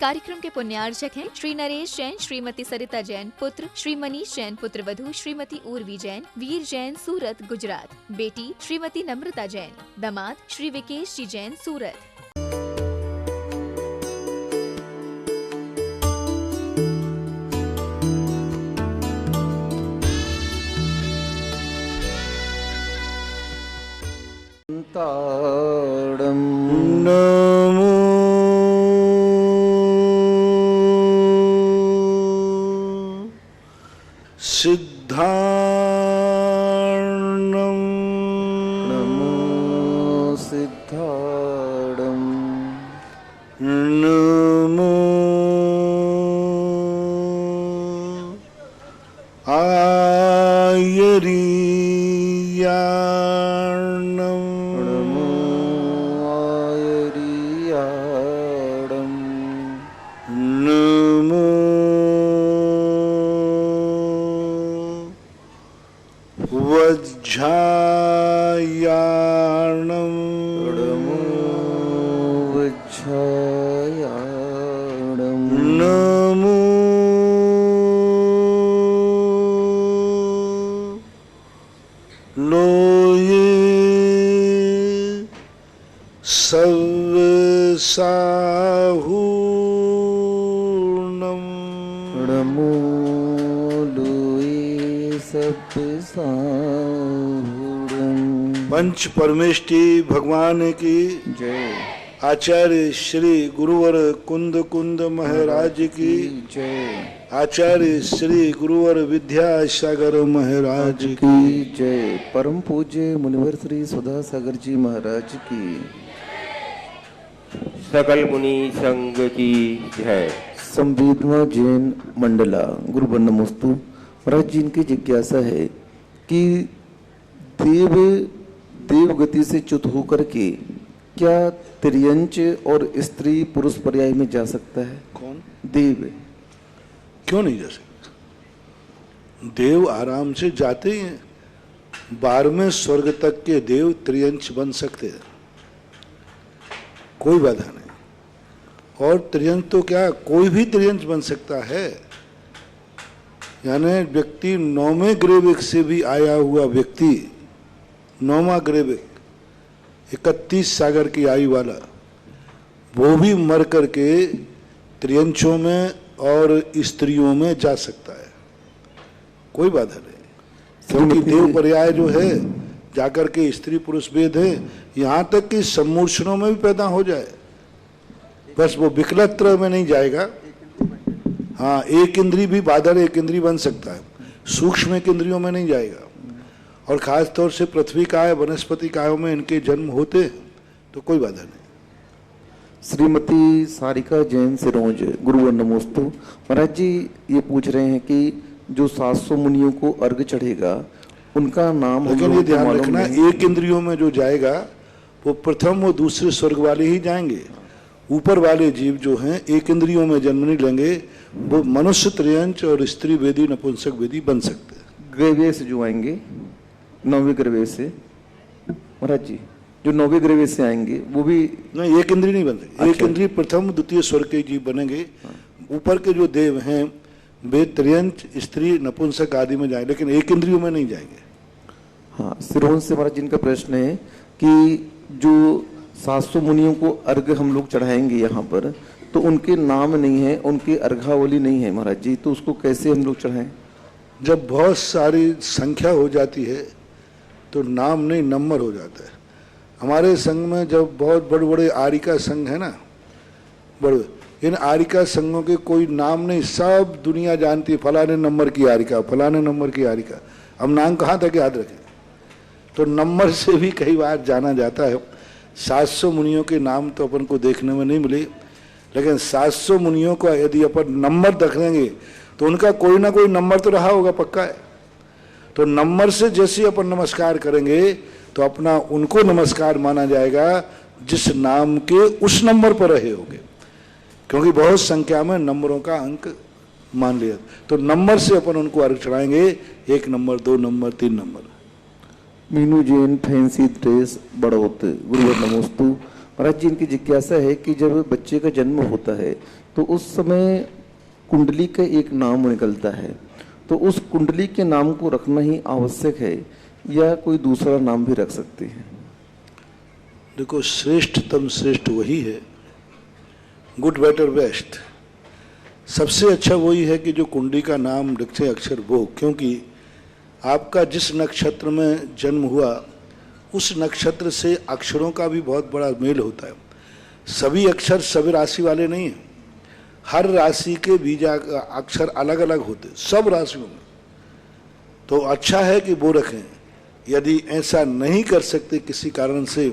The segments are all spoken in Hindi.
कार्यक्रम के पुण्यार्चक हैं श्री नरेश जैन, श्रीमती सरिता जैन पुत्र, श्री मनीष जैन पुत्र वधू, श्रीमती उर्वी जैन, वीर जैन सूरत गुजरात, बेटी श्रीमती नम्रता जैन, दामाद श्री विकेश जी जैन सूरत। नमो सिद्धार्णं नमो सिद्धार्णं नमो आयर्याणं नमो आयर्याणं नमो वज्झायाणं नमो वज्झायाणं नमो लोये सर्वसाहूर्णं नमो लोये सप्तसाहूर्णं। पंच परमेष्टि भगवान की जय। आचार्य श्री गुरुवर कुंद कुंद महाराज की जय। आचार्य श्री गुरुवर विद्यासागर महाराज की की जय। परम पूज्य मुनिवर श्री सुधा सागर जी महाराज की। सकल मुनि संघ की जय। संवेदना जैन मंडला गुरु नमोस्तु। महाराज जी, इनकी जिज्ञासा है कि देव गति से च्युत होकर के क्या त्रियंच और स्त्री पुरुष पर्याय में जा सकता है? कौन? देव। क्यों नहीं जा सकता? देव आराम से जाते ही हैं। 12वें स्वर्ग तक के देव त्रियंच बन सकते हैं, कोई बाधा नहीं। और त्रियंच तो क्या, कोई भी त्रियंच बन सकता है। यानी व्यक्ति 9वें ग्रेविक से भी आया हुआ व्यक्ति, 9वां ग्रेविक 31 सागर की आयु वाला, वो भी मर करके त्रियंचों में और स्त्रियों में जा सकता है, कोई बाधा नहीं। क्योंकि देव पर्याय जो है जाकर के स्त्री पुरुष भेद है, यहाँ तक कि सम्मूर्छनों में भी पैदा हो जाए, बस वो विकलत्र में नहीं जाएगा। हाँ, एक इंद्री भी बादल एक इंद्री बन सकता है, सूक्ष्म एक इंद्रियों में नहीं जाएगा। और खास तौर से पृथ्वी काय वनस्पति कायों में इनके जन्म होते हैं तो कोई बाधा नहीं। श्रीमती सारिका जैन सिरोंज गुरुवर नमोस्तु। महाराज जी ये पूछ रहे हैं कि जो 700 मुनियों को अर्घ चढ़ेगा उनका नाम, लेकिन ये ध्यान रखना, एक इंद्रियों में जो जाएगा वो प्रथम वो दूसरे स्वर्ग वाले ही जाएंगे। ऊपर वाले जीव जो हैं एक इंद्रियों में जन्म नहीं लेंगे, वो मनुष्य त्रियंच और स्त्री वेदी नपुंसक वेदी बन सकते हैं। ग्रेवे से जो आएंगे, 9वें ग्रेवे से महाराज जी, जो 9वें ग्रेवे से आएंगे वो भी नहीं, एक इंद्री नहीं बन सकती। अच्छा। एक इंद्री प्रथम द्वितीय स्वर्ग के जीव बनेंगे। ऊपर के जो देव हैं वे त्रियंच स्त्री नपुंसक आदि में जाए, लेकिन एक इंद्रियों में नहीं जाएंगे। हाँ, सिरोंज से महाराज जी इनका प्रश्न है कि जो 700 मुनियों को अर्घ हम लोग चढ़ाएंगे यहाँ पर, तो उनके नाम नहीं है, उनकी अर्घावली नहीं है महाराज जी, तो उसको कैसे हम लोग चढ़ाएं? जब बहुत सारी संख्या हो जाती है तो नाम नहीं नंबर हो जाता है। हमारे संघ में जब बहुत बड़े बड़े आरिका संघ है ना, बड़े, इन आरिका संघों के कोई नाम नहीं, सब दुनिया जानती है, फलाने नंबर की आरिका, फलाने नंबर की आरिका। हम नाम कहाँ तक याद रखें? तो नंबर से भी कई बार जाना जाता है। 700 मुनियों के नाम तो अपन को देखने में नहीं मिले, लेकिन 700 मुनियों का यदि अपन नंबर देख लेंगे तो उनका कोई ना कोई नंबर तो रहा होगा, पक्का है। तो नंबर से जैसे अपन नमस्कार करेंगे तो अपना उनको नमस्कार माना जाएगा जिस नाम के उस नंबर पर रहे होंगे, क्योंकि बहुत संख्या में नंबरों का अंक मान लिया। तो नंबर से अपन उनको अर्घ चढ़ाएंगे, 1 number 2 number 3 number. Meenu Jain fancy dress Baraut गुरुवर नमोस्तु। महाराज जी, इनकी जिज्ञासा है कि जब बच्चे का जन्म होता है तो उस समय कुंडली का एक नाम निकलता है, तो उस कुंडली के नाम को रखना ही आवश्यक है या कोई दूसरा नाम भी रख सकते हैं? देखो, श्रेष्ठतम श्रेष्ठ वही है, गुड बेटर बेस्ट, सबसे अच्छा वही है कि जो कुंडली का नाम लिखे अक्षर वो, क्योंकि आपका जिस नक्षत्र में जन्म हुआ उस नक्षत्र से अक्षरों का भी बहुत बड़ा मेल होता है। सभी अक्षर सभी राशि वाले नहीं हैं, हर राशि के बीजा अक्षर अलग अलग होते सब राशियों में, तो अच्छा है कि वो रखें। यदि ऐसा नहीं कर सकते किसी कारण से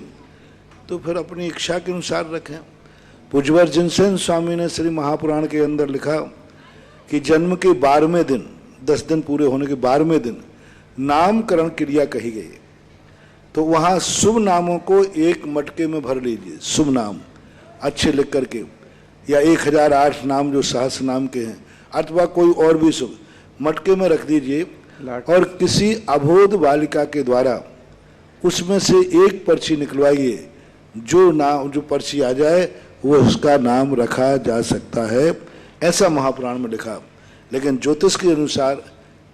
तो फिर अपनी इच्छा के अनुसार रखें। पूज्यवर जिनसेन स्वामी ने श्री महापुराण के अंदर लिखा कि जन्म के 12वें दिन, 10 दिन पूरे होने के 12वें दिन नामकरण क्रिया कही गई, तो वहाँ शुभ नामों को एक मटके में भर लीजिए, शुभ नाम अच्छे लिख करके, या 1008 नाम जो सहस्र नाम के हैं अथवा कोई और भी शुभ मटके में रख दीजिए, और किसी अबोध बालिका के द्वारा उसमें से एक पर्ची निकलवाइए, जो पर्ची आ जाए वो उसका नाम रखा जा सकता है, ऐसा महापुराण में लिखा। लेकिन ज्योतिष के अनुसार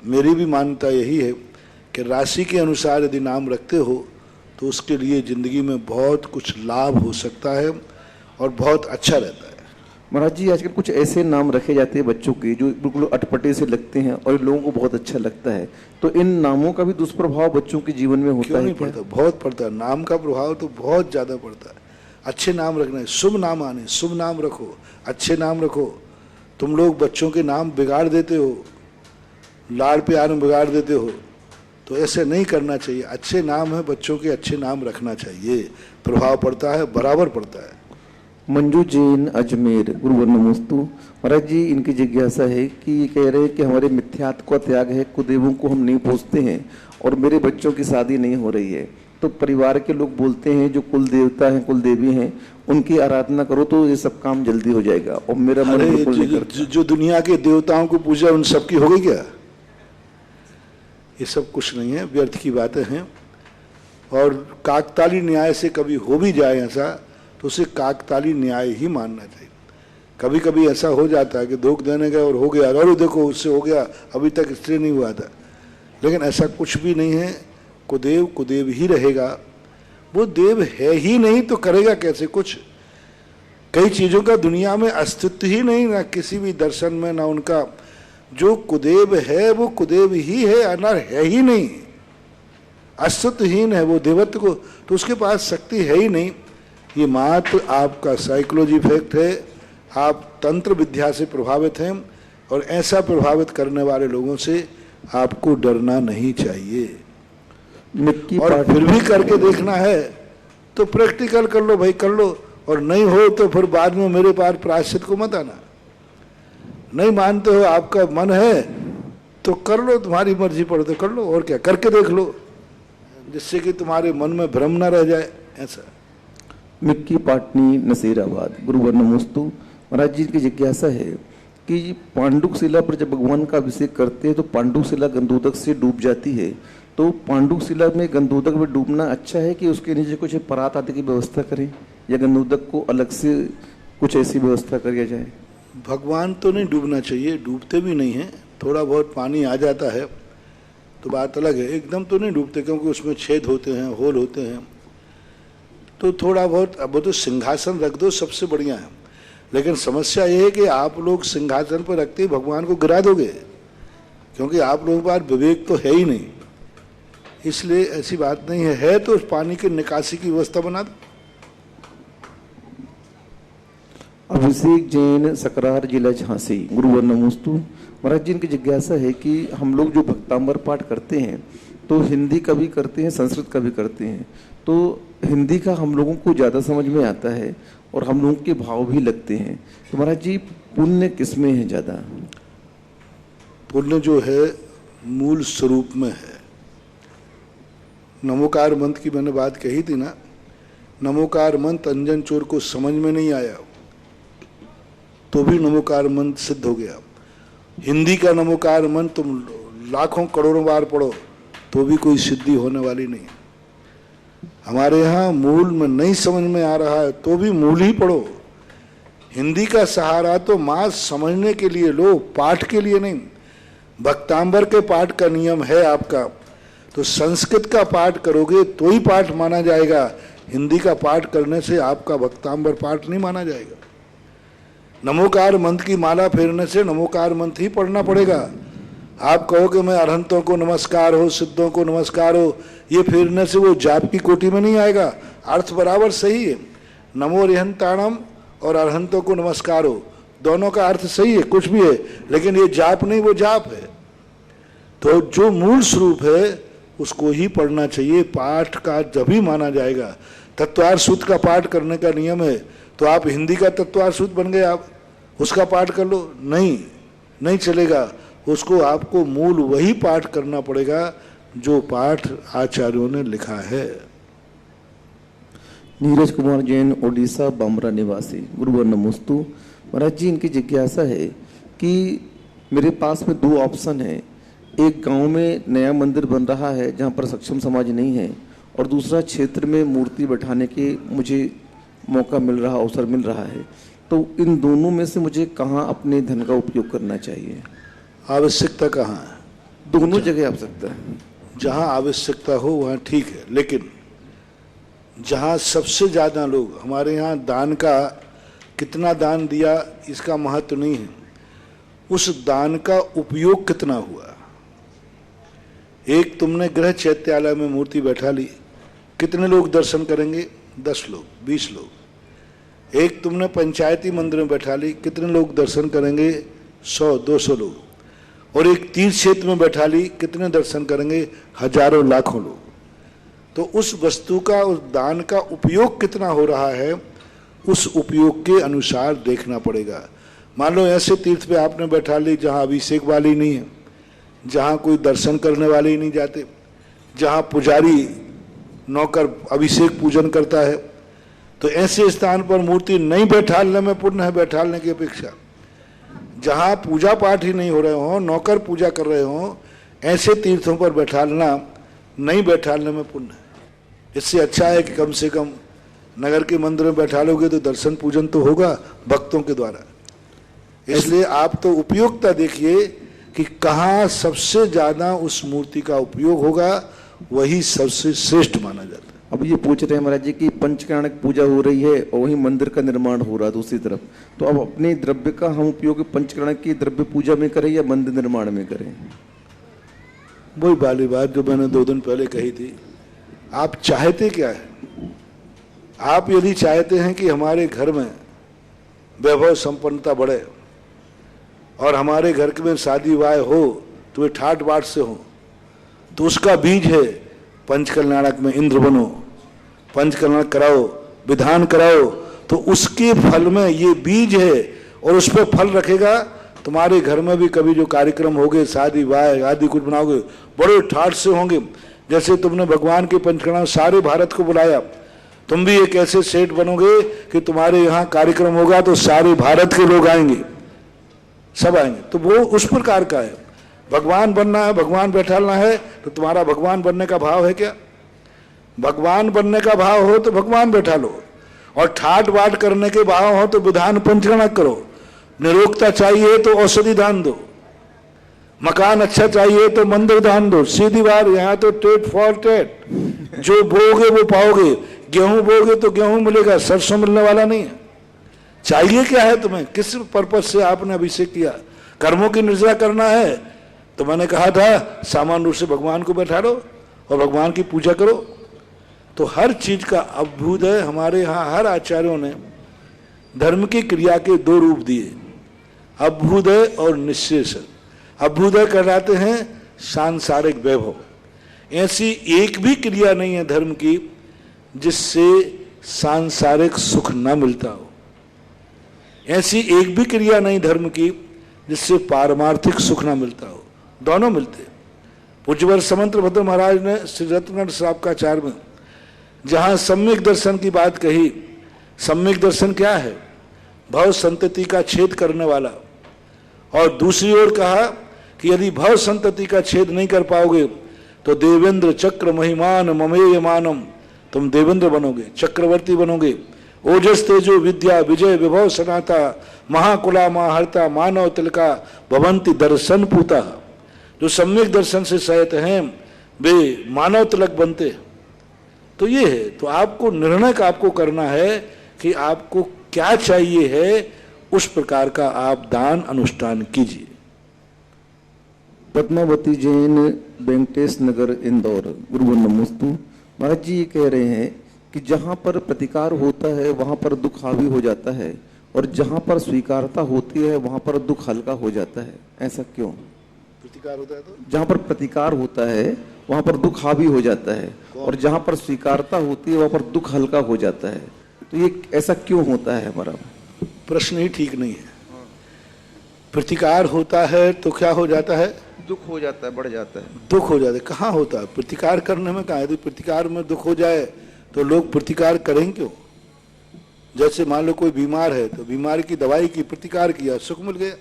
मेरी भी मान्यता यही है कि राशि के अनुसार यदि नाम रखते हो तो उसके लिए ज़िंदगी में बहुत कुछ लाभ हो सकता है और बहुत अच्छा रहता है। महाराज जी, आजकल कुछ ऐसे नाम रखे जाते हैं बच्चों के जो बिल्कुल अटपटे से लगते हैं और लोगों को बहुत अच्छा लगता है, तो इन नामों का भी दुष्प्रभाव बच्चों के जीवन में होता है? नहीं पड़ता, बहुत पड़ता है। नाम का प्रभाव तो बहुत ज़्यादा पड़ता है। अच्छे नाम रखना, शुभ नाम आने, शुभ नाम रखो, अच्छे नाम रखो। तुम लोग बच्चों के नाम बिगाड़ देते हो, लाड़ प्यार में बिगाड़ देते हो, तो ऐसे नहीं करना चाहिए। अच्छे नाम है, बच्चों के अच्छे नाम रखना चाहिए, प्रभाव पड़ता है, बराबर पड़ता है। मंजू जैन अजमेर, गुरुवर नमोस्तु। महाराज जी, इनकी जिज्ञासा है कि ये कह रहे हैं कि हमारे मिथ्यात्व का त्याग है, कुदेवों को हम नहीं पूजते हैं और मेरे बच्चों की शादी नहीं हो रही है, तो परिवार के लोग बोलते हैं जो कुल देवता हैं, कुल देवी हैं, उनकी आराधना करो तो ये सब काम जल्दी हो जाएगा, और मेरा मन बिल्कुल नहीं करता। जो दुनिया के देवताओं को पूजा उन सबकी हो गई क्या? ये सब कुछ नहीं है, व्यर्थ की बातें हैं। और काकताली न्याय से कभी हो भी जाए ऐसा तो उसे काकताली न्याय ही मानना चाहिए। कभी कभी ऐसा हो जाता है कि धोख देने गए और हो गया, और देखो उससे हो गया, अभी तक इसलिए नहीं हुआ था, लेकिन ऐसा कुछ भी नहीं है। कुदेव कुदेव ही रहेगा, वो देव है ही नहीं तो करेगा कैसे कुछ? कई चीज़ों का दुनिया में अस्तित्व ही नहीं, ना किसी भी दर्शन में, ना उनका। जो कुदेव है वो कुदेव ही है, अनर है ही नहीं, अस्तित्वहीन है वो देवत्व को, तो उसके पास शक्ति है ही नहीं। ये मात्र आपका साइकोलॉजी इफेक्ट है, आप तंत्र विद्या से प्रभावित हैं, और ऐसा प्रभावित करने वाले लोगों से आपको डरना नहीं चाहिए। और फिर भी करके देखना है तो प्रैक्टिकल कर लो भाई, कर लो, और नहीं हो तो फिर बाद में मेरे पास प्रायश्चित को मत आना। नहीं मानते हो, आपका मन है तो कर लो, तुम्हारी मर्जी पड़े तो कर लो, और क्या, करके देख लो, जिससे कि तुम्हारे मन में भ्रम न रह जाए। ऐसा मिक्की पाटनी नसीराबाद, गुरुवर नमोस्तु। महाराज जी की जिज्ञासा है कि पांडुक शिला पर जब भगवान का अभिषेक करते हैं तो पांडुक शिला गंधोदक से डूब जाती है, तो पांडुक शिला में गंधोदक में डूबना अच्छा है कि उसके नीचे कुछ परात आदि की व्यवस्था करें, या गंधोदक को अलग से कुछ ऐसी व्यवस्था करी जाए? भगवान तो नहीं डूबना चाहिए, डूबते भी नहीं हैं, थोड़ा बहुत पानी आ जाता है तो बात अलग है, एकदम तो नहीं डूबते, क्योंकि उसमें छेद होते हैं, होल होते हैं, तो थोड़ा बहुत। अब तो सिंहासन रख दो, सबसे बढ़िया है। लेकिन समस्या ये है कि आप लोग सिंहासन पर रखते ही भगवान को गिरा दोगे, क्योंकि आप लोगों के पास विवेक तो है ही नहीं, इसलिए ऐसी बात नहीं है तो उस पानी की निकासी की व्यवस्था बना दो। अभिषेक जैन, सकरार, जिला झांसी, गुरुवर नमोस्तु। महाराज जी, इनकी जिज्ञासा है कि हम लोग जो भक्तांबर पाठ करते हैं तो हिंदी का भी करते हैं, संस्कृत का भी करते हैं, तो हिंदी का हम लोगों को ज़्यादा समझ में आता है और हम लोगों के भाव भी लगते हैं, तो महाराज जी पुण्य किसमें है ज़्यादा? पुण्य जो है मूल स्वरूप में है। नमोकार मंत्र की मैंने बात कही थी ना, नमोकार मंत्र अंजन चोर को समझ में नहीं आया तो भी नमोकार मंत्र सिद्ध हो गया। हिंदी का नमोकार मंत्र तुम लाखों करोड़ों बार पढ़ो तो भी कोई सिद्धि होने वाली नहीं। हमारे यहाँ मूल में नहीं समझ में आ रहा है तो भी मूल ही पढ़ो। हिंदी का सहारा तो माँ समझने के लिए लो, पाठ के लिए नहीं। भक्तांबर के पाठ का नियम है आपका, तो संस्कृत का पाठ करोगे तो ही पाठ माना जाएगा। हिंदी का पाठ करने से आपका भक्तांबर पाठ नहीं माना जाएगा। नमोकार मंत्र की माला फेरने से नमोकार मंत्र ही पढ़ना पड़ेगा। आप कहो कि मैं अरहंतों को नमस्कार हो, सिद्धों को नमस्कार हो, ये फेरने से वो जाप की कोटि में नहीं आएगा। अर्थ बराबर सही है, नमो रिहंताणम और अरहंतों को नमस्कार हो, दोनों का अर्थ सही है, कुछ भी है, लेकिन ये जाप नहीं, वो जाप है। तो जो मूल स्वरूप है उसको ही पढ़ना चाहिए, पाठ का जब ही माना जाएगा। तत्वार सूत्र का पाठ करने का नियम है, तो आप हिंदी का तत्वार सूत्र बन गए, आप उसका पाठ कर लो, नहीं चलेगा। उसको आपको मूल वही पाठ करना पड़ेगा जो पाठ आचार्यों ने लिखा है। नीरज कुमार जैन, ओडिशा बामरा निवासी। गुरुवर नमोस्तु। महाराज जी, इनकी जिज्ञासा है कि मेरे पास में 2 ऑप्शन है। एक गांव में नया मंदिर बन रहा है जहां पर सक्षम समाज नहीं है, और दूसरा क्षेत्र में मूर्ति बैठाने के मुझे मौका मिल रहा, अवसर मिल रहा है। तो इन दोनों में से मुझे कहाँ अपने धन का उपयोग करना चाहिए? आवश्यकता कहाँ है? दोनों जगह आवश्यकता है। जहाँ आवश्यकता हो वहाँ ठीक है, लेकिन जहाँ सबसे ज़्यादा लोग, हमारे यहाँ दान का कितना दान दिया इसका महत्व नहीं है, उस दान का उपयोग कितना हुआ। एक तुमने गृह चैत्यालय में मूर्ति बैठा ली, कितने लोग दर्शन करेंगे? 10 लोग, 20 लोग। एक तुमने पंचायती मंदिर में बैठा ली, कितने लोग दर्शन करेंगे? 100-200 लोग। और एक तीर्थ क्षेत्र में बैठा ली, कितने दर्शन करेंगे? हजारों लाखों लोग। तो उस वस्तु का, उस दान का उपयोग कितना हो रहा है, उस उपयोग के अनुसार देखना पड़ेगा। मान लो ऐसे तीर्थ पे आपने बैठा ली जहाँ अभिषेक वाली नहीं है, जहाँ कोई दर्शन करने वाले ही नहीं जाते, जहाँ पुजारी नौकर अभिषेक पूजन करता है, तो ऐसे स्थान पर मूर्ति नहीं बैठालने में पुण्य है बैठालने की अपेक्षा। जहाँ पूजा पाठ ही नहीं हो रहे हो, नौकर पूजा कर रहे हो, ऐसे तीर्थों पर बैठालना नहीं बैठालने में पुण्य है। इससे अच्छा है कि कम से कम नगर के मंदिर में बैठा लोगे तो दर्शन पूजन तो होगा भक्तों के द्वारा। इसलिए आप तो उपयोगिता देखिए कि कहाँ सबसे ज्यादा उस मूर्ति का उपयोग होगा, वही सबसे श्रेष्ठ माना जाता है। अब ये पूछ रहे हैं महाराज जी कि पंचकर्णक पूजा हो रही है और वहीं मंदिर का निर्माण हो रहा है दूसरी तरफ, तो अब अपने द्रव्य का हम उपयोग पंचकर्णक की द्रव्य पूजा में करें या मंदिर निर्माण में करें? वही वाली बात जो मैंने 2 दिन पहले कही थी। आप चाहते क्या है? आप यदि चाहते हैं कि हमारे घर में वैभव संपन्नता बढ़े और हमारे घर में शादी विवाह हो तो वे ठाट बाट से हो, तो उसका बीज है पंचकल्याणक में इंद्र बनो, पंचकल्याण कराओ, विधान कराओ, तो उसके फल में ये बीज है और उस पर फल रखेगा। तुम्हारे घर में भी कभी जो कार्यक्रम होंगे, शादी विवाह आदि कुछ बनाओगे, बड़े ठाट से होंगे। जैसे तुमने भगवान के पंचकर्णा सारे भारत को बुलाया, तुम भी एक ऐसे सेठ बनोगे कि तुम्हारे यहाँ कार्यक्रम होगा तो सारे भारत के लोग आएंगे, सब आएंगे। तो वो उस प्रकार का है। भगवान बनना है, भगवान बैठालना है, तो तुम्हारा भगवान बनने का भाव है क्या? भगवान बनने का भाव हो तो भगवान बैठा लो, और ठाट बाट करने के भाव हो तो विधान पंचकर्णक करो। निरोगता चाहिए तो औषधि दान दो, मकान अच्छा चाहिए तो मंदिर दान दो। सीधी बात, यहाँ तो टेट फॉर टेट, जो बोगे वो पाओगे। गेहूं बोगे तो गेहूं मिलेगा, सरसों मिलने वाला नहीं है। चाहिए क्या है तुम्हें? किस पर्पज से आपने अभिषेक किया? कर्मों की निर्जरा करना है तो मैंने कहा था सामान्य रूप से भगवान को बैठा लो और भगवान की पूजा करो। तो हर चीज का अभ्युदय हमारे यहाँ हर आचार्यों ने धर्म की क्रिया के 2 रूप दिए, अभ्युदय और निःशेष। अभ्युदय कहलाते हैं सांसारिक वैभव। ऐसी एक भी क्रिया नहीं है धर्म की जिससे सांसारिक सुख न मिलता हो। ऐसी एक भी क्रिया नहीं धर्म की जिससे पारमार्थिक सुख न मिलता हो। दोनों मिलते। पूज्यवर समंत भद्र महाराज ने श्री रत्नगढ़ श्रावकाचार्य में जहां सम्यक दर्शन की बात कही, सम्यक दर्शन क्या है? भव संतति का छेद करने वाला। और दूसरी ओर कहा कि यदि भव संतति का छेद नहीं कर पाओगे तो देवेंद्र चक्र महिमान ममेय मानम तुम देवेंद्र बनोगे, चक्रवर्ती बनोगे। ओजस तेजो विद्या विजय विभव सनाता महाकुला महाहर्ता मानव तिलका भवंती दर्शन पूता। जो सम्यक दर्शन से सहित हैं वे मानव तिलक बनते। तो ये है, तो आपको निर्णय आपको करना है कि आपको क्या चाहिए है, उस प्रकार का आप दान अनुष्ठान कीजिए। पद्मावती जैन, वेंकटेश नगर, इंदौर। गुरु नमोस्तु। महाराज जी ये कह रहे हैं कि जहाँ पर प्रतिकार होता है वहाँ पर दुख हावी हो जाता है, और जहाँ पर स्वीकारता होती है वहाँ पर दुख हल्का हो जाता है, ऐसा क्यों? प्रतिकार होता है तो जहाँ पर प्रतिकार होता है वहाँ पर दुख हावी हो जाता है, और जहाँ पर स्वीकारता होती है वहाँ पर दुख हल्का हो जाता है। तो ये ऐसा क्यों होता है? हमारा प्रश्न ही ठीक नहीं है। प्रतिकार होता है तो क्या हो जाता है? दुख हो जाता है, बढ़ जाता है। दुख हो जाता है। कहाँ होता है? प्रतिकार करने में कहाँ है? यदि प्रतिकार में दुख हो जाए तो लोग प्रतिकार करेंगे क्यों? जैसे मान लो कोई बीमार है तो बीमारी की दवाई की, प्रतिकार किया, सुख मिल गया।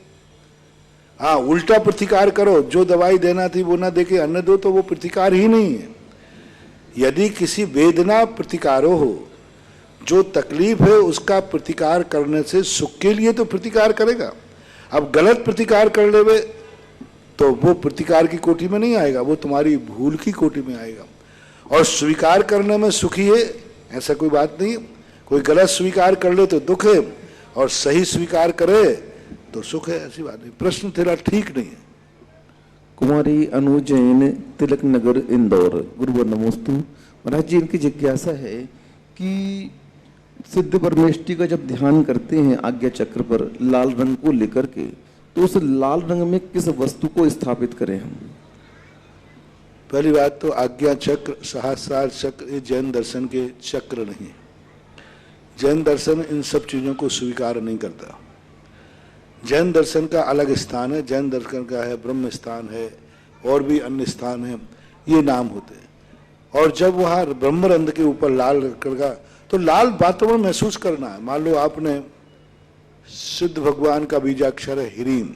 हाँ, उल्टा प्रतिकार करो, जो दवाई देना थी वो ना देके अन्य दो, तो वो प्रतिकार ही नहीं है। यदि किसी वेदना प्रतिकारो हो, जो तकलीफ है उसका प्रतिकार करने से सुख के लिए तो प्रतिकार करेगा। अब गलत प्रतिकार कर लेवे तो वो प्रतिकार की कोटि में नहीं आएगा, वो तुम्हारी भूल की कोटि में आएगा। और स्वीकार करने में सुखी है ऐसा कोई बात नहीं। कोई गलत स्वीकार कर ले तो दुख है, और सही स्वीकार करे तो सुख है, ऐसी बात नहीं। प्रश्न तेरा ठीक नहीं है। कुमारी अनु जैन, तिलक नगर, इंदौर। गुरु नमोस्तु। महाराज जी इनकी जिज्ञासा है कि सिद्ध परमेष्टि का जब ध्यान करते हैं आज्ञा चक्र पर लाल रंग को लेकर के, तो उस लाल रंग में किस वस्तु को स्थापित करें हम? पहली बात तो आज्ञा चक्र, सहस्रार चक्र, ये जैन दर्शन के चक्र नहीं। जैन दर्शन इन सब चीजों को स्वीकार नहीं करता। जैन दर्शन का अलग स्थान है। जैन दर्शन का है ब्रह्म स्थान है, और भी अन्य स्थान है, ये नाम होते हैं। और जब वहाँ ब्रह्मरंध्र के ऊपर लाल रखा, तो लाल वातावरण महसूस करना है। मान लो आपने सिद्ध भगवान का बीजाक्षर है हिरीम,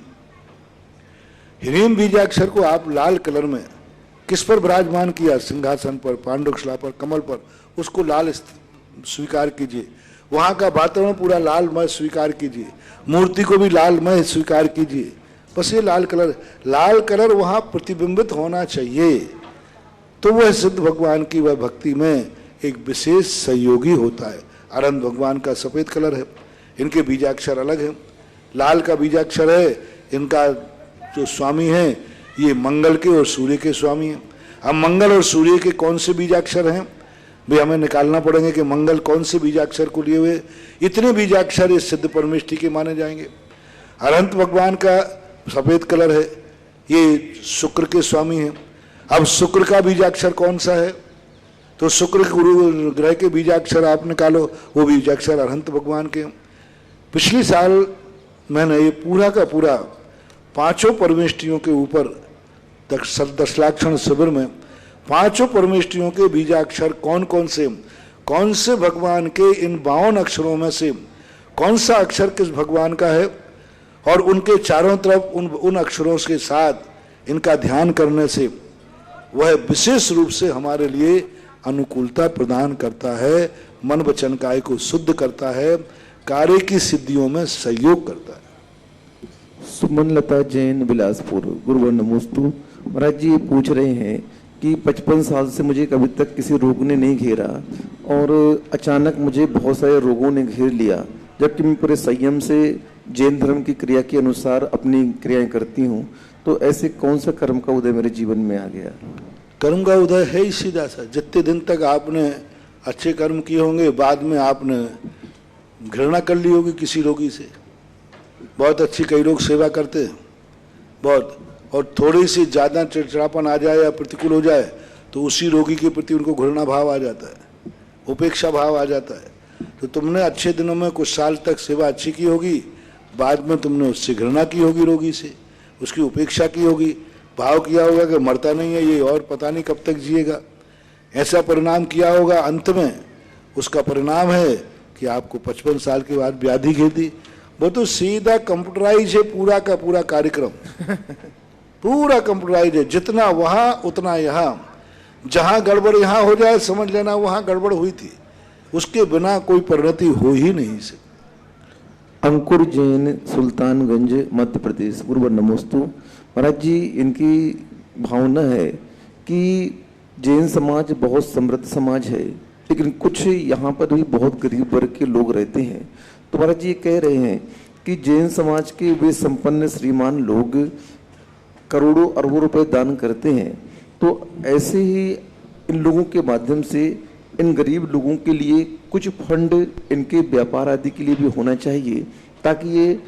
हिरीम बीजाक्षर को आप लाल कलर में किस पर विराजमान किया? सिंहासन पर, पांडुशिला पर, कमल पर, उसको लाल स्वीकार कीजिए। वहां का वातावरण पूरा लालमय स्वीकार कीजिए, मूर्ति को भी लालमय स्वीकार कीजिए। बस ये लाल कलर वहां प्रतिबिंबित होना चाहिए। तो वह सिद्ध भगवान की वह भक्ति में एक विशेष सहयोगी होता है। अरंत भगवान का सफेद कलर है, इनके बीजाक्षर अलग है। लाल का बीजाक्षर है, इनका जो स्वामी है ये मंगल के और सूर्य के स्वामी हैं। अब मंगल और सूर्य के कौन से बीजाक्षर हैं भी हमें निकालना पड़ेंगे कि मंगल कौन से बीजाक्षर को लिए हुए। इतने बीजाक्षर इस सिद्ध परमेष्टि के माने जाएंगे। अरंत भगवान का सफेद कलर है, ये शुक्र के स्वामी हैं। अब शुक्र का बीजाक्षर कौन सा है? तो शुक्र गुरु ग्रह के बीजाक्षर आप निकालो, वो बीजाक्षर अरहंत भगवान के। पिछले साल मैंने ये पूरा का पूरा पांचों परमेष्टियों के ऊपर 10 लाक्षण शिविर में पांचों परमेष्टियों के बीजाक्षर कौन से भगवान के इन 52 अक्षरों में से कौन सा अक्षर किस भगवान का है, और उनके चारों तरफ उन अक्षरों के साथ इनका ध्यान करने से वह विशेष रूप से हमारे लिए अनुकूलता प्रदान करता है, मन वचन काया को शुद्ध करता है, कार्य की सिद्धियों में सहयोग करता है। सुमन लता जैन, बिलासपुर। गुरु नमोस्तु। महाराज जी पूछ रहे हैं कि 55 साल से मुझे कभी तक किसी रोग ने नहीं घेरा, और अचानक मुझे बहुत सारे रोगों ने घेर लिया, जबकि मैं पूरे संयम से जैन धर्म की क्रिया के अनुसार अपनी क्रियाएं करती हूँ। तो ऐसे कौन सा कर्म का उदय मेरे जीवन में आ गया? कर्म का उदय है ही सीधा सा। जितने दिन तक आपने अच्छे कर्म किए होंगे, बाद में आपने घृणा कर ली होगी किसी रोगी से। बहुत अच्छी कई लोग सेवा करते हैं बहुत, और थोड़ी सी ज़्यादा चिड़चिड़ापन आ जाए या प्रतिकूल हो जाए तो उसी रोगी के प्रति उनको घृणा भाव आ जाता है, उपेक्षा भाव आ जाता है। तो तुमने अच्छे दिनों में कुछ साल तक सेवा अच्छी की होगी, बाद में तुमने उससे घृणा की होगी, रोगी से उसकी उपेक्षा की होगी, भाव किया होगा कि मरता नहीं है ये और पता नहीं कब तक जिएगा, ऐसा परिणाम किया होगा। अंत में उसका परिणाम है कि आपको 55 साल के बाद व्याधि घेर दी। वो तो सीधा कंप्यूटराइज है पूरा का पूरा कार्यक्रम पूरा कंप्यूटराइज है। जितना वहाँ उतना यहाँ। जहां गड़बड़ यहां हो जाए समझ लेना वहां गड़बड़ हुई थी, उसके बिना कोई परिणति हो ही नहीं सकती। अंकुर जैन, सुल्तानगंज, मध्य प्रदेश। गुरुवर नमोस्तु। महाराज जी, इनकी भावना है कि जैन समाज बहुत समृद्ध समाज है, लेकिन कुछ यहाँ पर भी बहुत गरीब वर्ग के लोग रहते हैं। तो महाराज जी ये कह रहे हैं कि जैन समाज के वे संपन्न श्रीमान लोग करोड़ों अरबों रुपए दान करते हैं, तो ऐसे ही इन लोगों के माध्यम से इन गरीब लोगों के लिए कुछ फंड इनके व्यापार आदि के लिए भी होना चाहिए, ताकि ये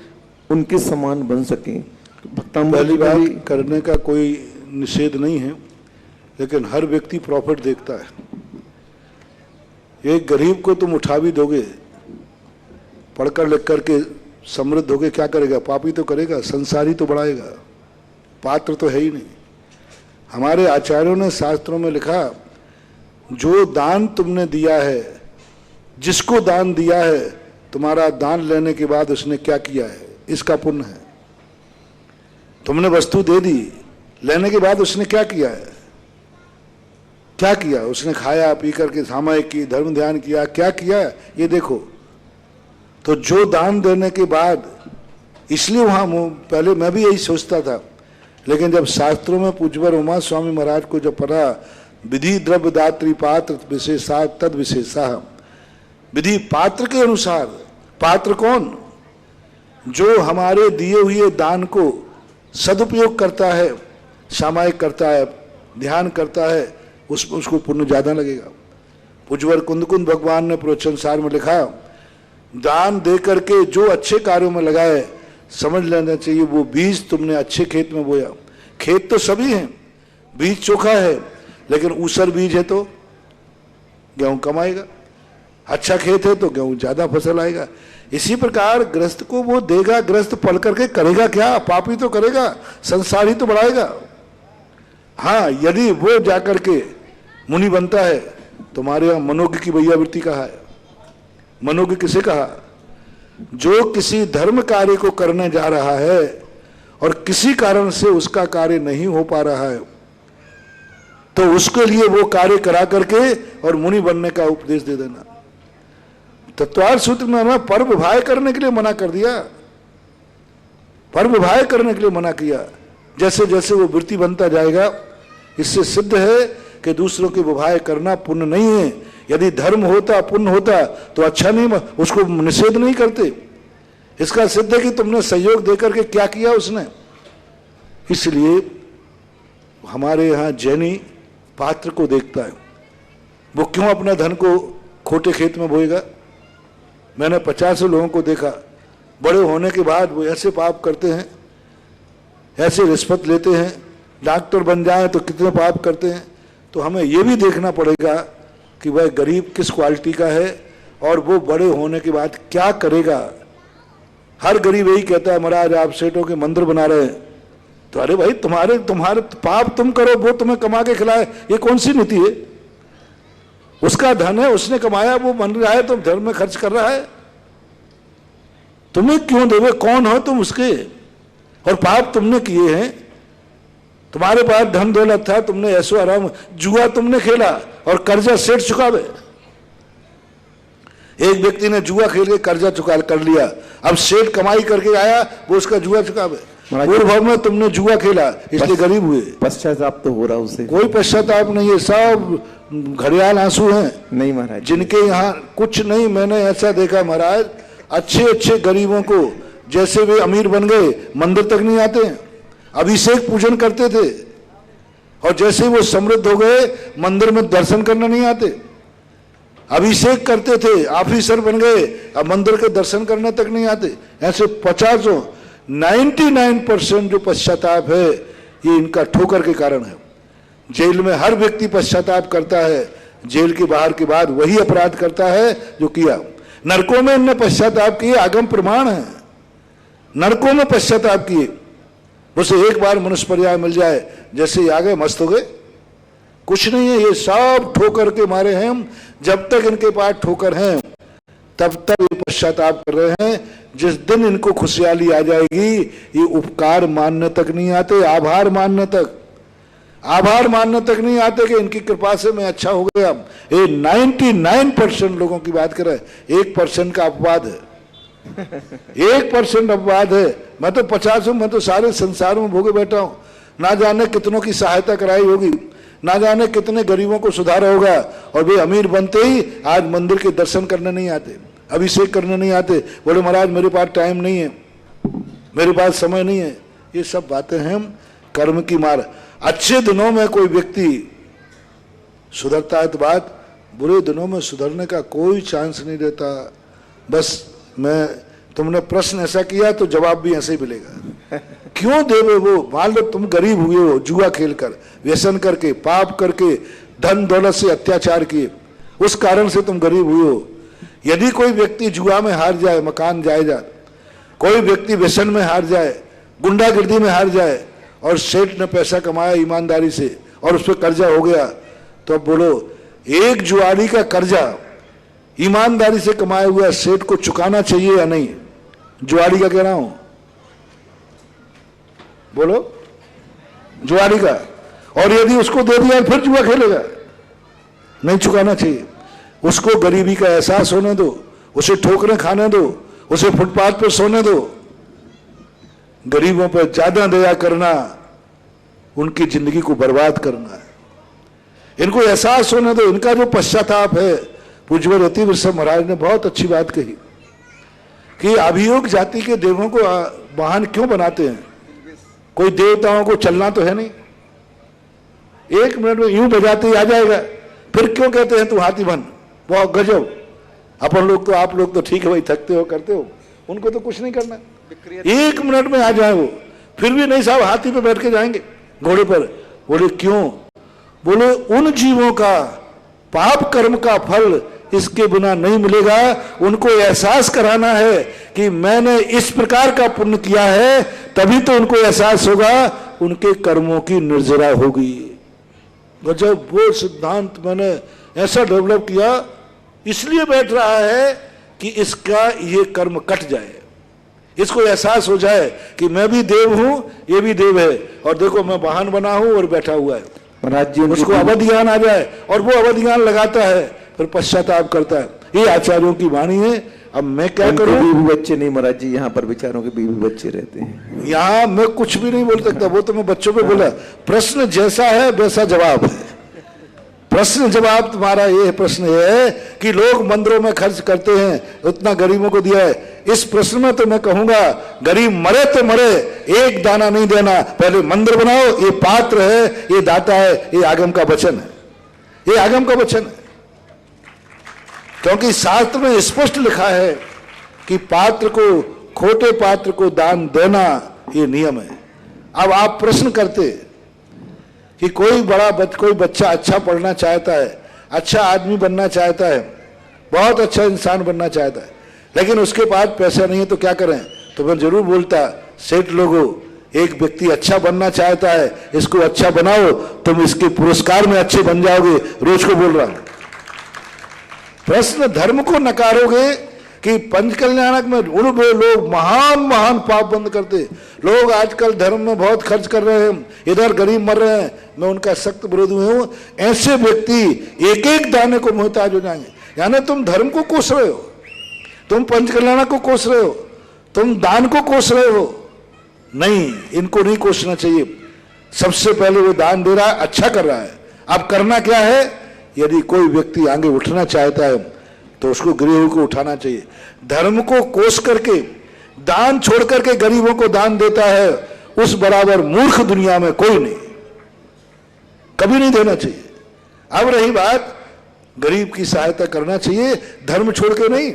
उनके समान बन सकें। पहली बात, करने का कोई निषेध नहीं है, लेकिन हर व्यक्ति प्रॉफिट देखता है। एक गरीब को तुम उठा भी दोगे, पढ़कर लिख करके समृद्ध होके क्या करेगा? पापी तो करेगा, संसारी तो बढ़ाएगा, पात्र तो है ही नहीं। हमारे आचार्यों ने शास्त्रों में लिखा, जो दान तुमने दिया है, जिसको दान दिया है, तुम्हारा दान लेने के बाद उसने क्या किया है, इसका पुण्य है। तुमने वस्तु दे दी, लेने के बाद उसने क्या किया है, क्या किया? उसने खाया पी करके सामायिक की, धर्म ध्यान किया, क्या किया ये देखो। तो जो दान देने के बाद, इसलिए वहां पहले मैं भी यही सोचता था, लेकिन जब शास्त्रों में पूज्यवर उमा स्वामी महाराज को जब पढ़ा, विधि द्रव्य दात्री पात्र विशेषा तद विशेषा, विधि पात्र के अनुसार। पात्र कौन? जो हमारे दिए हुए दान को सदुपयोग करता है, सामायिक करता है, ध्यान करता है, उसको पुण्य ज्यादा लगेगा। पूज्यवर कुंद भगवान ने प्रवचन सार में लिखा, दान दे करके जो अच्छे कार्यों में लगाए, समझ लेना चाहिए वो बीज तुमने अच्छे खेत में बोया। खेत तो सभी हैं, बीज चोखा है, लेकिन ऊसर बीज है तो गेहूं कम आएगा, अच्छा खेत है तो गेहूं ज्यादा फसल आएगा। इसी प्रकार गृहस्थ को वो देगा, गृहस्थ पढ़ करके करेगा क्या? पापी तो करेगा, संसारी तो बढ़ाएगा। हाँ, यदि वो जाकर के मुनि बनता है, तुम्हारे यहां मनोज्ञ की वैयावृत्ति कहा है। मनोज्ञ किसे कहा? जो किसी धर्म कार्य को करने जा रहा है और किसी कारण से उसका कार्य नहीं हो पा रहा है, तो उसके लिए वो कार्य करा करके और मुनि बनने का उपदेश दे देना। तत्वार्थ सूत्र में हमें पर्व भाय करने के लिए मना कर दिया, पर्व भाय करने के लिए मना किया। जैसे जैसे वो वृत्ति बनता जाएगा, इससे सिद्ध है कि दूसरों के विवाह करना पुण्य नहीं है। यदि धर्म होता, पुण्य होता तो अच्छा नहीं, उसको निषेध नहीं करते। इसका सिद्ध है कि तुमने सहयोग देकर के क्या किया उसने। इसलिए हमारे यहाँ जैनी पात्र को देखता है, वो क्यों अपने धन को खोटे खेत में बोएगा। मैंने 50 लोगों को देखा, बड़े होने के बाद वो ऐसे पाप करते हैं, ऐसे रिश्वत लेते हैं, डॉक्टर बन जाए तो कितने पाप करते हैं। तो हमें ये भी देखना पड़ेगा कि वह गरीब किस क्वालिटी का है और वो बड़े होने के बाद क्या करेगा। हर गरीब यही कहता है, महाराज आप सेठों के मंदिर बना रहे हैं, तो अरे भाई तुम्हारे पाप तुम करो, वो तुम्हें कमा के खिलाए, ये कौन सी नीति है? उसका धन है, उसने कमाया, वो बन रहा है, तो धर्म में खर्च कर रहा है, तुम्हें क्यों देवे? कौन हो तुम उसके? और पाप तुमने किए हैं, तुम्हारे पास धन दौलत था, तुमने ऐसो आराम, जुआ तुमने खेला और कर्जा सेठ चुकावे। एक व्यक्ति ने जुआ खेल के कर्जा चुका कर लिया, अब सेठ कमाई करके आया, वो उसका जुआ चुकावे। पूर्व में तुमने जुआ खेला इसलिए गरीब हुए। पश्चाताप तो हो रहा उसे? कोई पश्चाताप नहीं है, सब घड़ियाल आंसू हैं। नहीं महाराज, जिनके यहाँ कुछ नहीं। मैंने ऐसा देखा महाराज, अच्छे अच्छे गरीबों को जैसे वे अमीर बन गए, मंदिर तक नहीं आते हैं, अभिषेक पूजन करते थे, और जैसे वो समृद्ध हो गए मंदिर में दर्शन करने नहीं आते। अभिषेक करते थे, ऑफिसर बन गए, अब मंदिर के दर्शन करने तक नहीं आते। ऐसे 99% जो पश्चाताप है ये इनका ठोकर के कारण है। जेल में हर व्यक्ति पश्चाताप करता है, जेल के बाहर के बाद वही अपराध करता है जो किया। नरकों में इनने पश्चाताप किए, आगम प्रमाण है, नरकों में पश्चाताप किए। उसे एक बार मनुष्य पर्याय मिल जाए, जैसे ही आ गए मस्त हो गए। कुछ नहीं है, ये सब ठोकर के मारे हैं हम। जब तक इनके पास ठोकर हैं तब तक ये पश्चाताप कर रहे हैं। जिस दिन इनको खुशहाली आ जाएगी, ये उपकार मानने तक नहीं आते, आभार मानने तक। आभार मानने तक नहीं आते कि इनकी कृपा से मैं अच्छा हो गया। ये 99% लोगों की बात करें, 1% का अपवाद है। 1% अपवाद है। मैं तो 50 हूं, मैं तो सारे संसार में भोगे बैठा हूं। ना जाने कितनों की सहायता कराई होगी, ना जाने कितने गरीबों को सुधारा होगा, और वे अमीर बनते ही आज मंदिर के दर्शन करने नहीं आते, अभिषेक करने नहीं आते, बोले महाराज मेरे पास टाइम नहीं है, मेरे पास समय नहीं है। ये सब बातें हैं कर्म की मार। अच्छे दिनों में कोई व्यक्ति सुधरता है तो बात, बुरे दिनों में सुधरने का कोई चांस नहीं रहता। बस तुमने प्रश्न ऐसा किया तो जवाब भी ऐसे ही मिलेगा। क्यों देवे वो? मान लो तुम गरीब हुए हो, जुआ खेलकर, व्यसन करके, पाप करके, धन दौलत से अत्याचार किए, उस कारण से तुम गरीब हुए हो। यदि कोई व्यक्ति जुआ में हार जाए, मकान जायदाद, कोई व्यक्ति व्यसन में हार जाए, गुंडागर्दी में हार जाए, और सेठ ने पैसा कमाया ईमानदारी से और उस पर कर्जा हो गया, तो अब बोलो एक जुआरी का कर्जा ईमानदारी से कमाया हुआ सेठ को चुकाना चाहिए या नहीं? जुआरी का कह रहा हूं, बोलो जुआरी का। और यदि उसको दे दिया फिर जुआ खेलेगा, नहीं चुकाना चाहिए। उसको गरीबी का एहसास होने दो, उसे ठोकरें खाने दो, उसे फुटपाथ पर सोने दो। गरीबों पर ज्यादा दया करना उनकी जिंदगी को बर्बाद करना है। इनको एहसास होने दो, इनका जो पश्चाताप है। पूज्य रति वृषभ महाराज ने बहुत अच्छी बात कही कि अभियोग जाति के देवों को वाहन क्यों बनाते हैं? कोई देवताओं को चलना तो है नहीं, 1 मिनट में यूं बजाते ही आ जाएगा, फिर क्यों कहते हैं तू हाथी बन? बहुत गजब। अपन लोग तो, आप लोग तो ठीक है भाई, थकते हो करते हो, उनको तो कुछ नहीं करना, 1 मिनट में आ जाए वो। फिर भी नहीं साहब, हाथी पे बैठ के जाएंगे, घोड़े पर। बोले क्यों? बोले उन जीवों का पाप कर्म का फल इसके बिना नहीं मिलेगा। उनको एहसास कराना है कि मैंने इस प्रकार का पुण्य किया है, तभी तो उनको एहसास होगा, उनके कर्मों की निर्जरा होगी। जब वो सिद्धांत मैंने ऐसा डेवलप किया, इसलिए बैठ रहा है कि इसका ये कर्म कट जाए, इसको एहसास हो जाए कि मैं भी देव हूं, ये भी देव है, और देखो मैं वाहन बना हूं और बैठा हुआ है। महाराज जी उसको अवध ज्ञान आ जाए और वो अवध ज्ञान लगाता है, फिर पश्चाताप करता है। ये आचार्यों की वाणी है। अब मैं क्या करूं? बीवी बच्चे नहीं महाराज जी, यहाँ पर विचारों के बीवी बच्चे रहते हैं। यहाँ मैं कुछ भी नहीं बोल सकता, वो तो मैं बच्चों पे बोला। प्रश्न जैसा है वैसा जवाब है। प्रश्न जवाब तुम्हारा ये प्रश्न है कि लोग मंदिरों में खर्च करते हैं, उतना गरीबों को दिया है। इस प्रश्न में तो मैं कहूंगा गरीब मरे तो मरे, एक दाना नहीं देना। पहले मंदिर बनाओ, ये पात्र है, ये दाता है, ये आगम का वचन है, ये आगम का वचन है। क्योंकि शास्त्र में स्पष्ट लिखा है कि पात्र को, खोटे पात्र को दान देना ये नियम है। अब आप प्रश्न करते कि कोई बच्चा अच्छा पढ़ना चाहता है, अच्छा आदमी बनना चाहता है, बहुत अच्छा इंसान बनना चाहता है, लेकिन उसके पास पैसा नहीं है तो क्या करें? तो मैं जरूर बोलता, सेठ लोगों, एक व्यक्ति अच्छा बनना चाहता है, इसको अच्छा बनाओ, तुम इसके पुरस्कार में अच्छे बन जाओगे। रोज को बोल रहा हूं। प्रश्न धर्म को नकारोगे कि पंचकल्याणक में उड़े लोग महान महान पाप बंद करते। लोग आजकल धर्म में बहुत खर्च कर रहे हैं, इधर गरीब मर रहे हैं, मैं उनका सख्त विरोधी हूं। ऐसे व्यक्ति एक एक दाने को मोहताज हो जाएंगे। यानी तुम धर्म को कोस रहे हो, तुम पंचकल्याणक को कोस रहे हो, तुम दान को कोस रहे हो। नहीं, इनको नहीं कोसना चाहिए। सबसे पहले वो दान दे रहा है, अच्छा कर रहा है। अब करना क्या है? यदि कोई व्यक्ति आगे उठना चाहता है तो उसको गरीबों को उठाना चाहिए। धर्म को कोस करके, दान छोड़ करके गरीबों को दान देता है, उस बराबर मूर्ख दुनिया में कोई नहीं, कभी नहीं देना चाहिए। अब रही बात, गरीब की सहायता करना चाहिए, धर्म छोड़ के नहीं,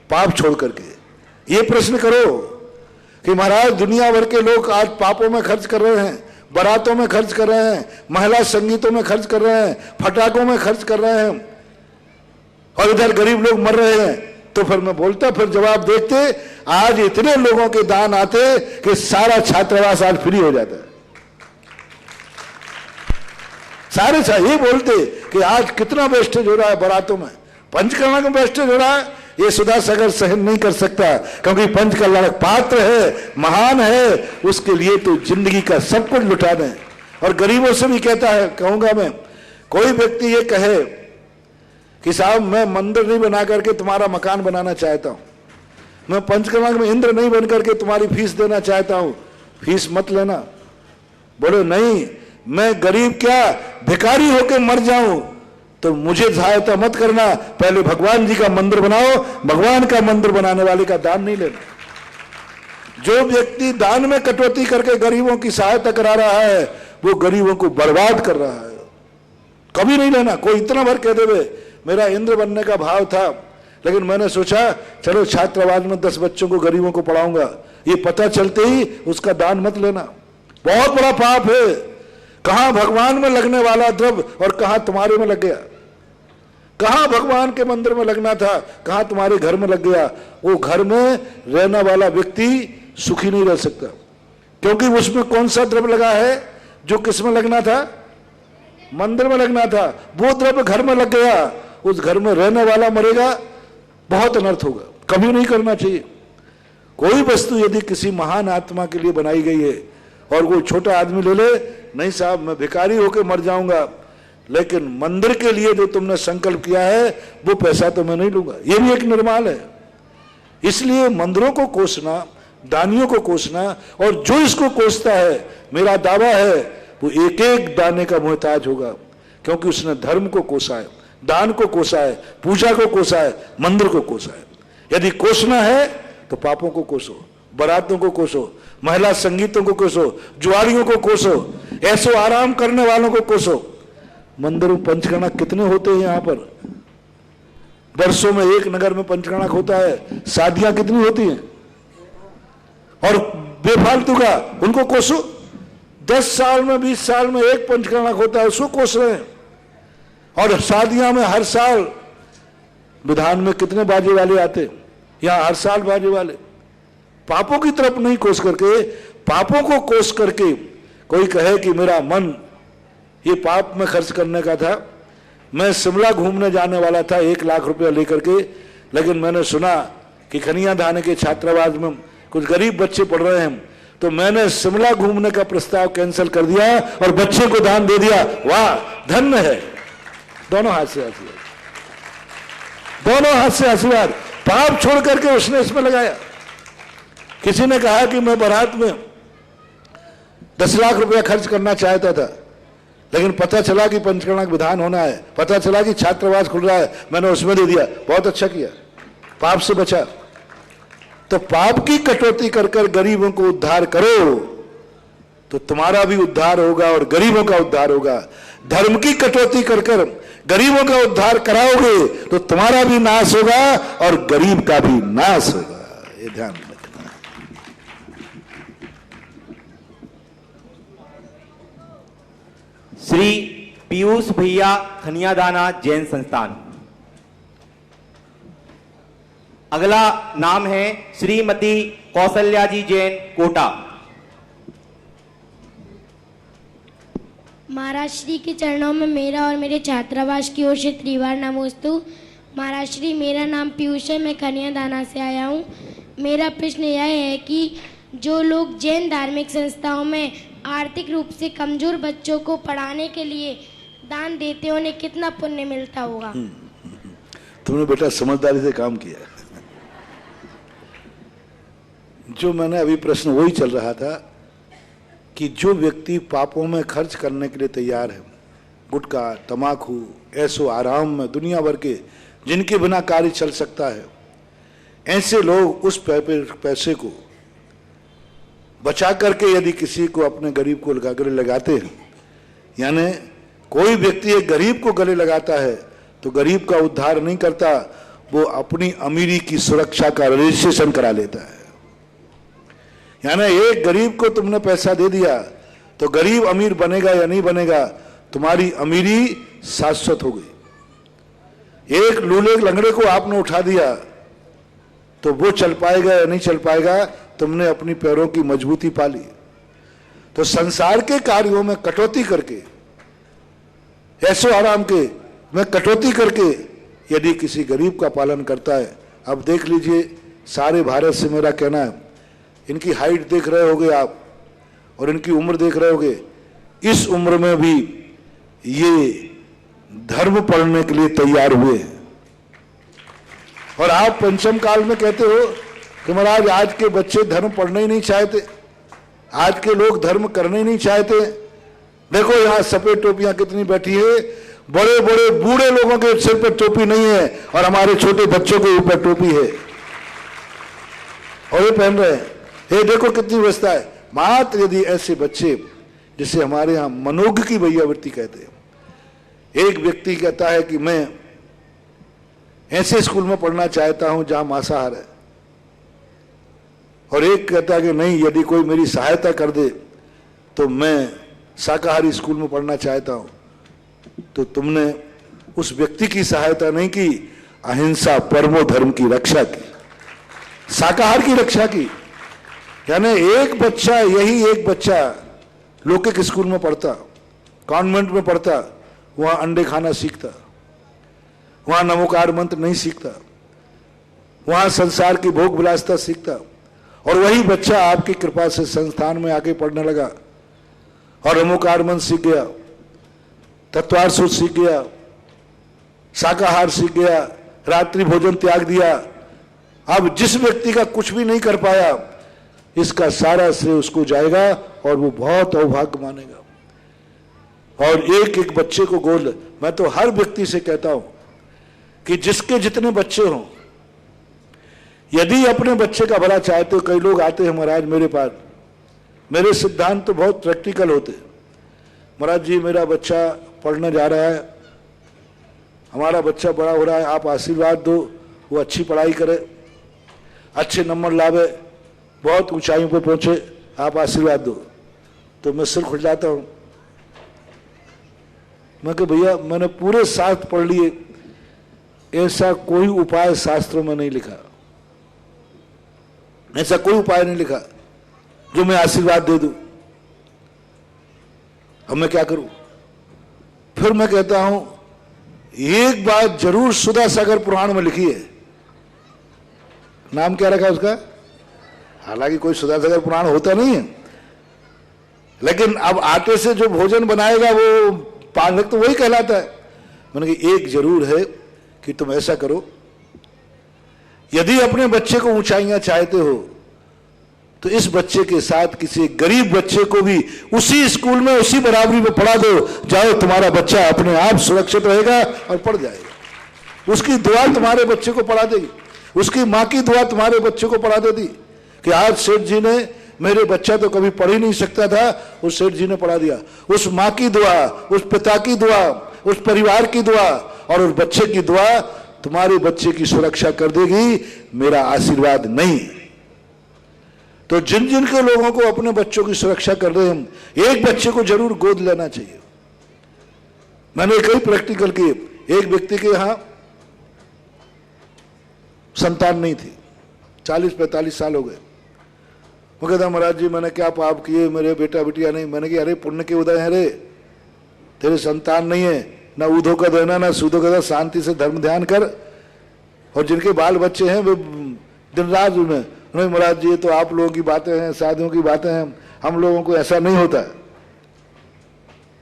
पाप छोड़ करके। ये प्रश्न करो कि महाराज दुनिया भर के लोग आज पापों में खर्च कर रहे हैं, बारातों में खर्च कर रहे हैं, महिला संगीतों में खर्च कर रहे हैं, फटाकों में खर्च कर रहे हैं, और इधर गरीब लोग मर रहे हैं। तो फिर मैं बोलता, फिर जवाब देखते, आज इतने लोगों के दान आते कि सारा छात्रावास आज फ्री हो जाता है। सारे ये बोलते कि आज कितना वेस्टेज हो रहा है बारातों में, पंचकल्याणक में वेस्टेज हो रहा है। ये सुधा सागर सहन नहीं कर सकता, क्योंकि पंचकल्याणक पात्र है, महान है, उसके लिए तो जिंदगी का सब कुछ लुटा दें। और गरीबों से भी कहता है, कहूंगा मैं, कोई व्यक्ति ये कहे कि साहब मैं मंदिर नहीं बना करके तुम्हारा मकान बनाना चाहता हूं, मैं पंचकर्म में इंद्र नहीं बन करके तुम्हारी फीस देना चाहता हूं, फीस मत लेना। बोले नहीं, मैं गरीब क्या भिखारी होकर मर जाऊं तो मुझे सहायता मत करना, पहले भगवान जी का मंदिर बनाओ, भगवान का मंदिर बनाने वाले का दान नहीं लेना। जो व्यक्ति दान में कटौती करके गरीबों की सहायता करा रहा है वो गरीबों को बर्बाद कर रहा है, कभी नहीं लेना। कोई इतना भर कह देवे मेरा इंद्र बनने का भाव था, लेकिन मैंने सोचा चलो छात्रावास में 10 बच्चों को गरीबों को पढ़ाऊंगा, ये पता चलते ही उसका दान मत लेना, बहुत बड़ा पाप है। कहां भगवान में लगने वाला द्रव्य और कहां तुम्हारे में लग गया, कहां भगवान के मंदिर में लगना था कहां तुम्हारे घर में लग गया। वो घर में रहने वाला व्यक्ति सुखी नहीं रह सकता, क्योंकि उसमें कौन सा द्रव्य लगा है जो किस में लगना था, मंदिर में लगना था, वो द्रव्य घर में लग गया, उस घर में रहने वाला मरेगा, बहुत अनर्थ होगा, कभी नहीं करना चाहिए। कोई वस्तु यदि किसी महान आत्मा के लिए बनाई गई है और कोई छोटा आदमी ले ले, नहीं साहब मैं भिखारी होकर मर जाऊंगा, लेकिन मंदिर के लिए जो तुमने संकल्प किया है वो पैसा तो मैं नहीं लूंगा, ये भी एक निर्माल है। इसलिए मंदिरों को कोसना, दानियों को कोसना, और जो इसको कोसता है मेरा दावा है वो एक एक दाने का मोहताज होगा, क्योंकि उसने धर्म को कोसा है, दान को कोसा है, पूजा को कोसा है, मंदिर को कोसा है। यदि कोसना है तो पापों को कोसो, बरातों को कोसो, महिला संगीतों को कोसो, जुआरियों को कोसो, ऐसो आराम करने वालों को कोसो। मंदिरों पंचकर्णक कितने होते हैं यहाँ पर, वर्षों में एक नगर में पंचकर्णक होता है, शादियां कितनी होती हैं, और बेफालतू का उनको कोसो। 10 साल में 20 साल में एक पंचकर्णक होता है, उसको कोस रहे हैं। और शादियां में हर साल, विधान में कितने बाजे वाले आते, यहां हर साल बाजे वाले। पापों की तरफ नहीं कोस करके, पापों को कोस करके कोई कहे कि मेरा मन ये पाप में खर्च करने का था, मैं शिमला घूमने जाने वाला था 1 लाख रुपया लेकर के, लेकिन मैंने सुना कि खनिया थाने के छात्रावास में कुछ गरीब बच्चे पढ़ रहे हैं, तो मैंने शिमला घूमने का प्रस्ताव कैंसिल कर दिया और बच्चे को दान दे दिया। वाह, धन्य है। दोनों हाथ से आशीर्वाद, दोनों हाथ से आशीर्वाद। पाप छोड़ करके उसने इसमें लगाया। किसी ने कहा कि मैं बारात में 10 लाख रुपया खर्च करना चाहता था, लेकिन पता चला कि पंचकर्णक विधान होना है, पता चला कि छात्रावास खुल रहा है, मैंने उसमें दे दिया। बहुत अच्छा किया, पाप से बचा। तो पाप की कटौती कर कर गरीबों को उद्धार करो तो तुम्हारा भी उद्धार होगा और गरीबों का उद्धार होगा। धर्म की कटौती कर कर गरीबों का उद्धार कराओगे तो तुम्हारा भी नाश होगा और गरीब का भी नाश होगा, ये ध्यान रखना। श्री पीयूष भैया, खनियादाना जैन संस्थान। अगला नाम है श्रीमती कौशल्या जी जैन, कोटा। महाराज श्री के चरणों में मेरा और मेरे छात्रावास की ओर से त्रिवार नमोस्तु। महाराज श्री, मेरा नाम पीयूष है, मैं खनियादाना से आया हूँ। मेरा प्रश्न यह है कि जो लोग जैन धार्मिक संस्थाओं में आर्थिक रूप से कमजोर बच्चों को पढ़ाने के लिए दान देते हैं, उन्हें कितना पुण्य मिलता होगा? तुमने बेटा समझदारी से काम किया। जो मैंने अभी प्रश्न वही चल रहा था कि जो व्यक्ति पापों में खर्च करने के लिए तैयार है, गुटखा, तमाकू, ऐसो आराम में दुनिया भर के जिनके बिना कार्य चल सकता है, ऐसे लोग उस पैसे को बचा करके यदि किसी को, अपने गरीब को गले लगाते हैं, यानी कोई व्यक्ति एक गरीब को गले लगाता है तो गरीब का उद्धार नहीं करता, वो अपनी अमीरी की सुरक्षा का रजिस्ट्रेशन करा लेता है। यानी एक गरीब को तुमने पैसा दे दिया तो गरीब अमीर बनेगा या नहीं बनेगा, तुम्हारी अमीरी शाश्वत हो गई। एक लूले लंगड़े को आपने उठा दिया तो वो चल पाएगा या नहीं चल पाएगा, तुमने अपनी पैरों की मजबूती पा ली। तो संसार के कार्यों में कटौती करके, ऐसो आराम के में कटौती करके यदि किसी गरीब का पालन करता है, अब देख लीजिए सारे भारत से मेरा कहना है, इनकी हाइट देख रहे होगे आप और इनकी उम्र देख रहे होगे, इस उम्र में भी ये धर्म पढ़ने के लिए तैयार हुए हैं। और आप पंचम काल में कहते हो कि महाराज आज के बच्चे धर्म पढ़ने ही नहीं चाहते, आज के लोग धर्म करने ही नहीं चाहते। देखो यहां सफेद टोपियां कितनी बैठी है, बड़े बड़े बूढ़े लोगों के सिर पर टोपी नहीं है और हमारे छोटे बच्चों के ऊपर टोपी है और ये पहन रहे हैं। ये देखो कितनी व्यवस्था है। मात्र यदि ऐसे बच्चे, जिसे हमारे यहां मनोज्ञ की वैयावृत्ति कहते हैं, एक व्यक्ति कहता है कि मैं ऐसे स्कूल में पढ़ना चाहता हूं जहां मांसाहार है, और एक कहता है कि नहीं, यदि कोई मेरी सहायता कर दे तो मैं शाकाहारी स्कूल में पढ़ना चाहता हूं, तो तुमने उस व्यक्ति की सहायता नहीं की, अहिंसा परमो धर्म की रक्षा की, शाकाहार की रक्षा की। यानी एक बच्चा, यही एक बच्चा लौकिक स्कूल में पढ़ता, कॉन्वेंट में पढ़ता, वहां अंडे खाना सीखता, वहां नमोकार मंत्र नहीं सीखता, वहां संसार की भोग विलासता सीखता, और वही बच्चा आपकी कृपा से संस्थान में आके पढ़ने लगा और नमोकार मंत्र सीख गया, तत्वार सूत्र सीख गया, शाकाहार सीख गया, रात्रि भोजन त्याग दिया। अब जिस व्यक्ति का कुछ भी नहीं कर पाया, इसका सारा श्रेय उसको जाएगा और वो बहुत अभाग्य मानेगा। और एक एक बच्चे को गोद, मैं तो हर व्यक्ति से कहता हूं कि जिसके जितने बच्चे हों, यदि अपने बच्चे का भला चाहते हो, कई लोग आते हैं महाराज मेरे पास, मेरे सिद्धांत तो बहुत प्रैक्टिकल होते। महाराज जी मेरा बच्चा पढ़ने जा रहा है, हमारा बच्चा बड़ा हो रहा है, आप आशीर्वाद दो, वो अच्छी पढ़ाई करे, अच्छे नंबर लावे, बहुत ऊंचाइयों पर पहुंचे, आप आशीर्वाद दो। तो मैं सिर खुजलाता हूं, मैं कि भैया मैंने पूरे शास्त्र पढ़ लिए, ऐसा कोई उपाय शास्त्रों में नहीं लिखा, ऐसा कोई उपाय नहीं लिखा जो मैं आशीर्वाद दे दूं। अब मैं क्या करूं? फिर मैं कहता हूं एक बात जरूर सुधा सागर पुराण में लिखी है, नाम क्या रखा उसका? हालांकि कोई सुधा सागर पुराण होता नहीं है, लेकिन अब आटे से जो भोजन बनाएगा वो पालक तो वही कहलाता है। मैंने कहा एक जरूर है कि तुम ऐसा करो, यदि अपने बच्चे को ऊंचाइयां चाहते हो तो इस बच्चे के साथ किसी गरीब बच्चे को भी उसी स्कूल में उसी बराबरी में पढ़ा दो, जाओ तुम्हारा बच्चा अपने आप सुरक्षित रहेगा और पढ़ जाएगा। उसकी दुआ तुम्हारे बच्चे को पढ़ा देगी, उसकी मां की दुआ तुम्हारे बच्चे को पढ़ा देती कि आज सेठ जी ने, मेरे बच्चा तो कभी पढ़ ही नहीं सकता था, उस सेठ जी ने पढ़ा दिया। उस मां की दुआ, उस पिता की दुआ, उस परिवार की दुआ और उस बच्चे की दुआ तुम्हारे बच्चे की सुरक्षा कर देगी, मेरा आशीर्वाद नहीं। तो जिन जिन के लोगों को अपने बच्चों की सुरक्षा कर रहे हैं, एक बच्चे को जरूर गोद लेना चाहिए। मैंने कई प्रैक्टिकल किए। एक व्यक्ति के यहां संतान नहीं थी, 40-45 साल हो गए। वो कहता महाराज जी मैंने क्या पाप किए, मेरे बेटा बेटिया नहीं। मैंने कहा अरे पुण्य के उदय है रे, तेरे संतान नहीं है, ना ऊधो का देना ना सूधो का देना, शांति से धर्म ध्यान कर। और जिनके बाल बच्चे हैं वे दिन रात उन्हें, नहीं महाराज जी ये तो आप लोगों की बातें हैं, शादियों की बातें हैं, हम लोगों को ऐसा नहीं होता।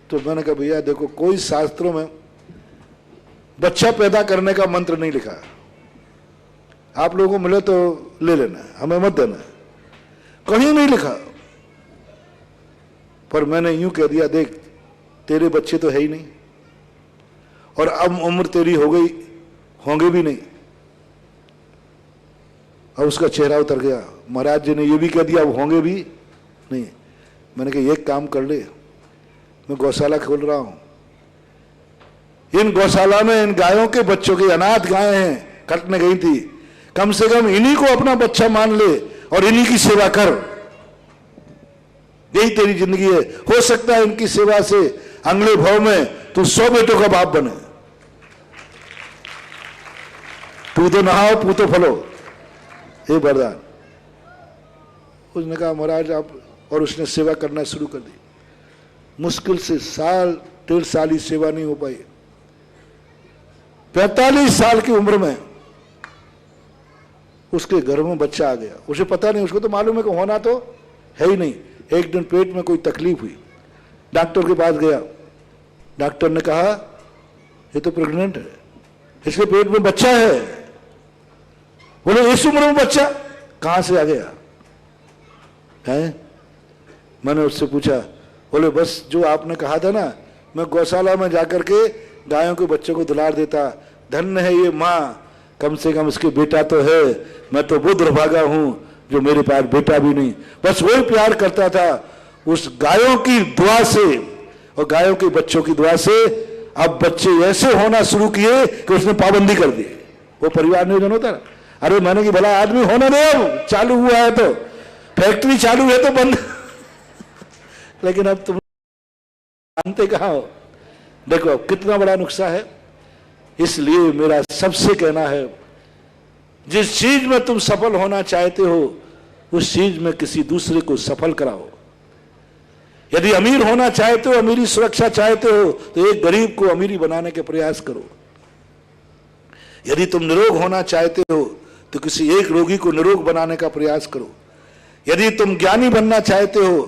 तो मैंने कहा भैया देखो, कोई शास्त्रों में बच्चा पैदा करने का मंत्र नहीं लिखा, आप लोगों को मिले तो ले लेना, हमें मत देना, कहीं नहीं लिखा। पर मैंने यूं कह दिया, देख तेरे बच्चे तो है ही नहीं और अब उम्र तेरी हो गई, होंगे भी नहीं। अब उसका चेहरा उतर गया। महाराज जी ने ये भी कह दिया अब होंगे भी नहीं। मैंने कहा एक काम कर ले, मैं गौशाला खोल रहा हूं, इन गौशाला में इन गायों के बच्चों की, अनाथ गायें हैं, कटने गई थी, कम से कम इन्हीं को अपना बच्चा मान ले और इन्हीं की सेवा कर। यही तेरी जिंदगी है। हो सकता है इनकी सेवा से अगले भाव में तू 100 बेटों का बाप बने। तू तो नहाओ पू तो फलो, ये वरदान। उसने कहा महाराज आप, और उसने सेवा करना शुरू कर दी। मुश्किल से 1.5 साल ही सेवा नहीं हो पाई। 45 साल की उम्र में उसके घर में बच्चा आ गया। उसे पता नहीं, उसको तो मालूम है कि होना तो है ही नहीं। एक दिन पेट में कोई तकलीफ हुई, डॉक्टर के पास गया, डॉक्टर ने कहा ये तो प्रेग्नेंट है, इसके पेट में बच्चा है। बोले इस उम्र में बच्चा कहां से आ गया है? मैंने उससे पूछा, बोले बस जो आपने कहा था ना, मैं गौशाला में जाकर के गायों के बच्चों को दुलार देता, धन्य है ये माँ, कम से कम इसके बेटा तो है, मैं तो बुद्ध भागा हूं जो मेरे पास बेटा भी नहीं। बस वही प्यार करता था उस गायों की दुआ से और गायों के बच्चों की दुआ से। अब बच्चे ऐसे होना शुरू किए कि उसने पाबंदी कर दी। वो परिवार नियोजन होता है, अरे मैंने कि भला आदमी होने दो, अब चालू हुआ है तो, फैक्ट्री चालू है तो बंद लेकिन अब तुम जानते कहां हो। देखो अब कितना बड़ा नुकसान है। इसलिए मेरा सबसे कहना है, जिस चीज में तुम सफल होना चाहते हो उस चीज में किसी दूसरे को सफल कराओ। यदि अमीर होना चाहते हो, अमीरी सुरक्षा चाहते हो, तो एक गरीब को अमीरी बनाने के प्रयास करो। यदि तुम निरोग होना चाहते हो तो किसी एक रोगी को निरोग बनाने का प्रयास करो। यदि तुम ज्ञानी बनना चाहते हो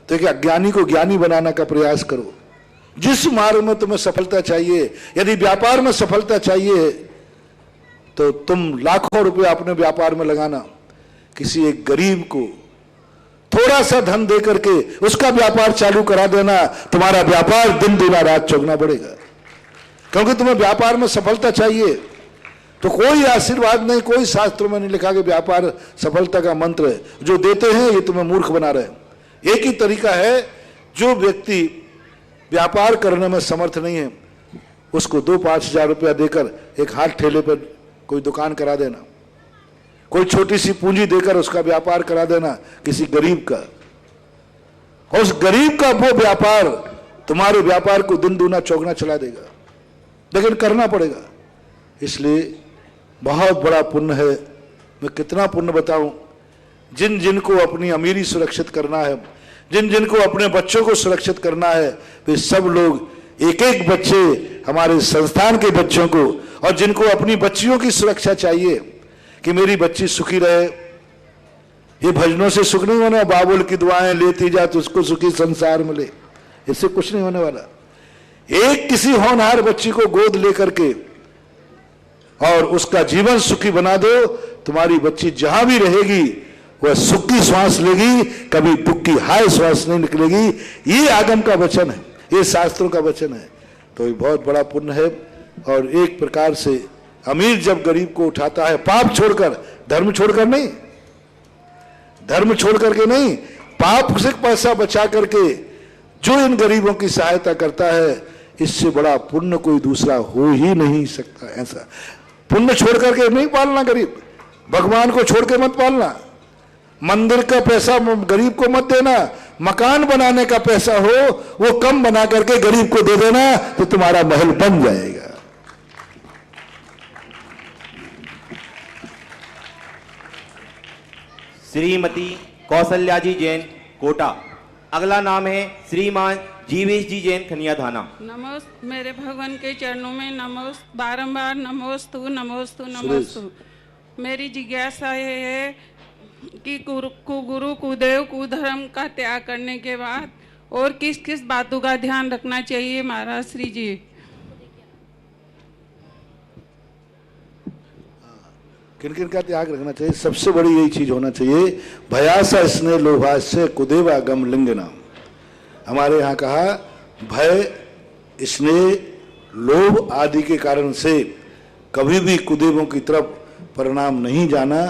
तो एक अज्ञानी को ज्ञानी बनाने का प्रयास करो। जिस मार्ग में तुम्हें सफलता चाहिए, यदि व्यापार में सफलता चाहिए तो तुम लाखों रुपए अपने व्यापार में लगाना, किसी एक गरीब को थोड़ा सा धन दे करके उसका व्यापार चालू करा देना, तुम्हारा व्यापार दिन दुना रात चौगना बढ़ेगा। क्योंकि तुम्हें व्यापार में सफलता चाहिए तो कोई आशीर्वाद नहीं, कोई शास्त्रों में नहीं लिखा कि व्यापार सफलता का मंत्र है। जो देते हैं ये तुम्हें मूर्ख बना रहे हैं। एक ही तरीका है, जो व्यक्ति व्यापार करने में समर्थ नहीं है उसको 2-5 हजार रुपया देकर एक हाथ ठेले पर कोई दुकान करा देना, कोई छोटी सी पूंजी देकर उसका व्यापार करा देना किसी गरीब का। और उस गरीब का वो व्यापार तुम्हारे व्यापार को दिन दूना चौगना चला देगा, लेकिन करना पड़ेगा। इसलिए बहुत बड़ा पुण्य है। मैं कितना पुण्य बताऊं, जिन जिनको अपनी अमीरी सुरक्षित करना है, जिन जिनको अपने बच्चों को सुरक्षित करना है, वे सब लोग एक एक बच्चे हमारे संस्थान के बच्चों को, और जिनको अपनी बच्चियों की सुरक्षा चाहिए कि मेरी बच्ची सुखी रहे, ये भजनों से सुख नहीं होना, बाबुल की दुआएं लेती जा तो उसको सुखी संसार मिले, इससे कुछ नहीं होने वाला। एक किसी होनहार बच्ची को गोद लेकर के और उसका जीवन सुखी बना दो, तुम्हारी बच्ची जहां भी रहेगी वह सुख की श्वास लेगी, कभी दुख की हाय श्वास नहीं निकलेगी। ये आगम का वचन है, ये शास्त्रों का वचन है। तो ये बहुत बड़ा पुण्य है। और एक प्रकार से अमीर जब गरीब को उठाता है, पाप छोड़कर, धर्म छोड़कर नहीं, धर्म छोड़ करके नहीं, पाप से पैसा बचा करके जो इन गरीबों की सहायता करता है, इससे बड़ा पुण्य कोई दूसरा हो ही नहीं सकता। ऐसा पुण्य छोड़ करके नहीं पालना गरीब, भगवान को छोड़ के मत पालना। मंदिर का पैसा गरीब को मत देना, मकान बनाने का पैसा हो वो कम बना करके गरीब को दे देना, तो तुम्हारा महल बन जाएगा। श्रीमती कौशल्या जी जैन, कोटा। अगला नाम है श्रीमान जीवेश जी जैन, खनिया थाना। नमोस्त, मेरे भगवान के चरणों में नमोस्त, बारंबार नमोस्तु नमोस्तु नमोस्तु। मेरी जिज्ञासा ये है कि गुरु कुदेव कुधर्म का त्याग करने के बाद और किस किस बातों का ध्यान रखना चाहिए महाराज श्री जी? किन किन का त्याग रखना चाहिए? सबसे बड़ी यही चीज होना चाहिए, भयासा स्नेह लोभास्य कुदेवा गम लिंगना। हमारे यहाँ कहा भय, स्नेह, लोभ आदि के कारण से कभी भी कुदेवों की तरफ परिणाम नहीं जाना,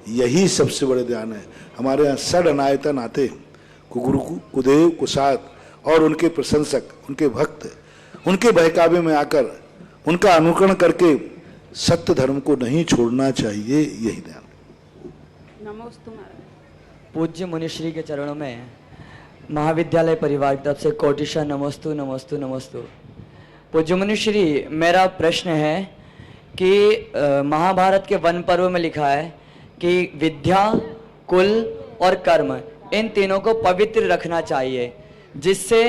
यही सबसे बड़े ध्यान है। हमारे यहाँ सड अनायतन आते हैं, कुगुरु कुदेव कुसात और उनके प्रशंसक, उनके भक्त, उनके बहकावे में आकर उनका अनुकरण करके सत्य धर्म को नहीं छोड़ना चाहिए, यही ध्यान। नमोस्तु। पूज्य मुनिश्री के चरणों में महाविद्यालय परिवार की तरफ से कोटिशा नमोस्तु नमोस्तु नमोस्तु। पूज्य मुनिश्री, मेरा प्रश्न है कि महाभारत के वन पर्व में लिखा है कि विद्या, कुल और कर्म, इन तीनों को पवित्र रखना चाहिए, जिससे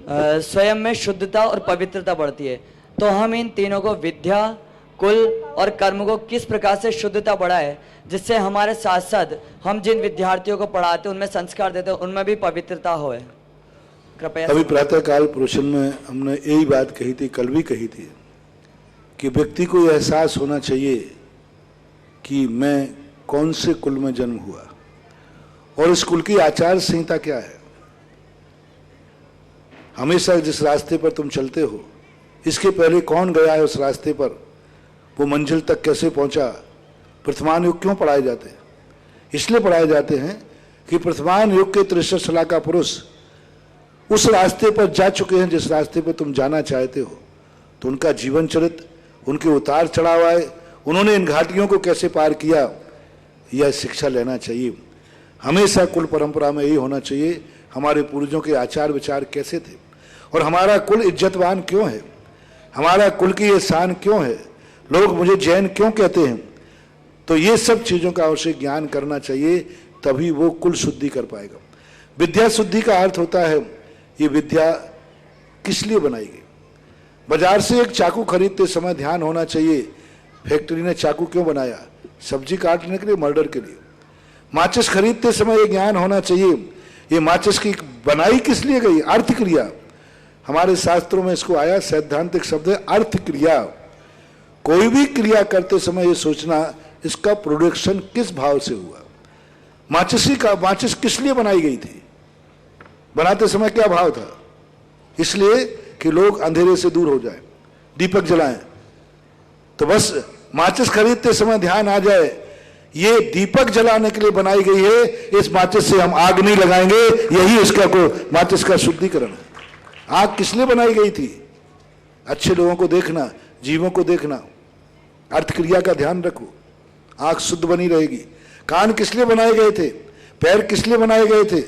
स्वयं में शुद्धता और पवित्रता बढ़ती है। तो हम इन तीनों को, विद्या, कुल और कर्म को किस प्रकार से शुद्धता बढ़ाए, जिससे हमारे साथ साथ हम जिन विद्यार्थियों को पढ़ाते हैं, उनमें संस्कार देते हैं, उनमें भी पवित्रता होए? कृपया अभी प्रातःकाल प्रवचन में हमने यही बात कही थी, कल भी कही थी, कि व्यक्ति को यह एहसास होना चाहिए कि मैं कौन से कुल में जन्म हुआ और इस कुल की आचार संहिता क्या है। हमेशा जिस रास्ते पर तुम चलते हो, इसके पहले कौन गया है उस रास्ते पर, वो मंजिल तक कैसे पहुंचा। वर्तमान युग क्यों पढ़ाए जाते हैं? इसलिए पढ़ाए जाते हैं कि वर्तमान युग के 63 लाख का पुरुष उस रास्ते पर जा चुके हैं जिस रास्ते पर तुम जाना चाहते हो। तो उनका जीवन चरित्र, उनके उतार चढ़ाव आए, उन्होंने इन घाटियों को कैसे पार किया, यह शिक्षा लेना चाहिए। हमेशा कुल परंपरा में यही होना चाहिए, हमारे पूर्वजों के आचार विचार कैसे थे और हमारा कुल इज्जतवान क्यों है, हमारा कुल की ये शान क्यों है, लोग मुझे जैन क्यों कहते हैं। तो ये सब चीज़ों का अवश्य ज्ञान करना चाहिए, तभी वो कुल शुद्धि कर पाएगा। विद्या शुद्धि का अर्थ होता है ये विद्या किस लिए बनाई गई। बाजार से एक चाकू खरीदते समय ध्यान होना चाहिए, फैक्ट्री ने चाकू क्यों बनाया, सब्जी काटने के लिए, मर्डर के लिए। माचिस खरीदते समय ये ज्ञान होना चाहिए, ये माचिस की बनाई किस लिए गई, अर्थ क्रिया। हमारे शास्त्रों में इसको आया, सैद्धांतिक शब्द है अर्थ क्रिया। कोई भी क्रिया करते समय ये सोचना इसका प्रोडक्शन किस भाव से हुआ। माचिस किस लिए बनाई गई थी, बनाते समय क्या भाव था, इसलिए कि लोग अंधेरे से दूर हो जाए, दीपक जलाएं। तो बस माचिस खरीदते समय ध्यान आ जाए ये दीपक जलाने के लिए बनाई गई है, इस माचिस से हम आग नहीं लगाएंगे, यही इसका को माचिस का शुद्धिकरण है। आग किस लिए बनाई गई थी, अच्छे लोगों को देखना, जीवों को देखना, अर्थ क्रिया का ध्यान रखो, आंख शुद्ध बनी रहेगी। कान किस लिए बनाए गए थे, पैर किस लिए बनाए गए थे,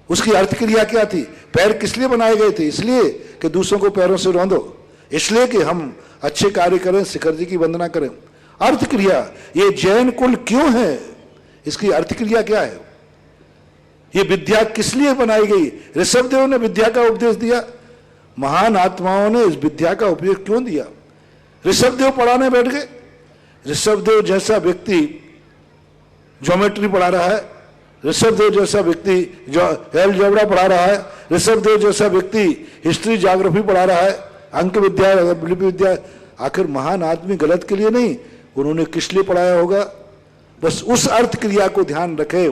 उसकी अर्थ क्रिया क्या थी। पैर किस लिए बनाए गए थे, इसलिए कि दूसरों को पैरों से रौंदो, इसलिए कि हम अच्छे कार्य करें, शिखर जी की वंदना करें। अर्थ क्रिया, ये जैन कुल क्यों है, इसकी अर्थ क्रिया क्या है, ये विद्या किस लिए बनाई गई। ऋषभदेव ने विद्या का उपदेश दिया, महान आत्माओं ने इस विद्या का उपयोग क्यों दिया। ऋषभदेव पढ़ाने बैठ गए, ऋषभदेव जैसा व्यक्ति ज्योमेट्री पढ़ा रहा है, ऋषभदेव जैसा व्यक्ति जो अलजेब्रा पढ़ा रहा है, ऋषभदेव जैसा व्यक्ति हिस्ट्री ज्योग्राफी पढ़ा रहा है, अंक विद्या, लिपि विद्या। आखिर महान आदमी गलत के लिए नहीं, उन्होंने किस लिए पढ़ाया होगा। बस उस अर्थ क्रिया को ध्यान रखें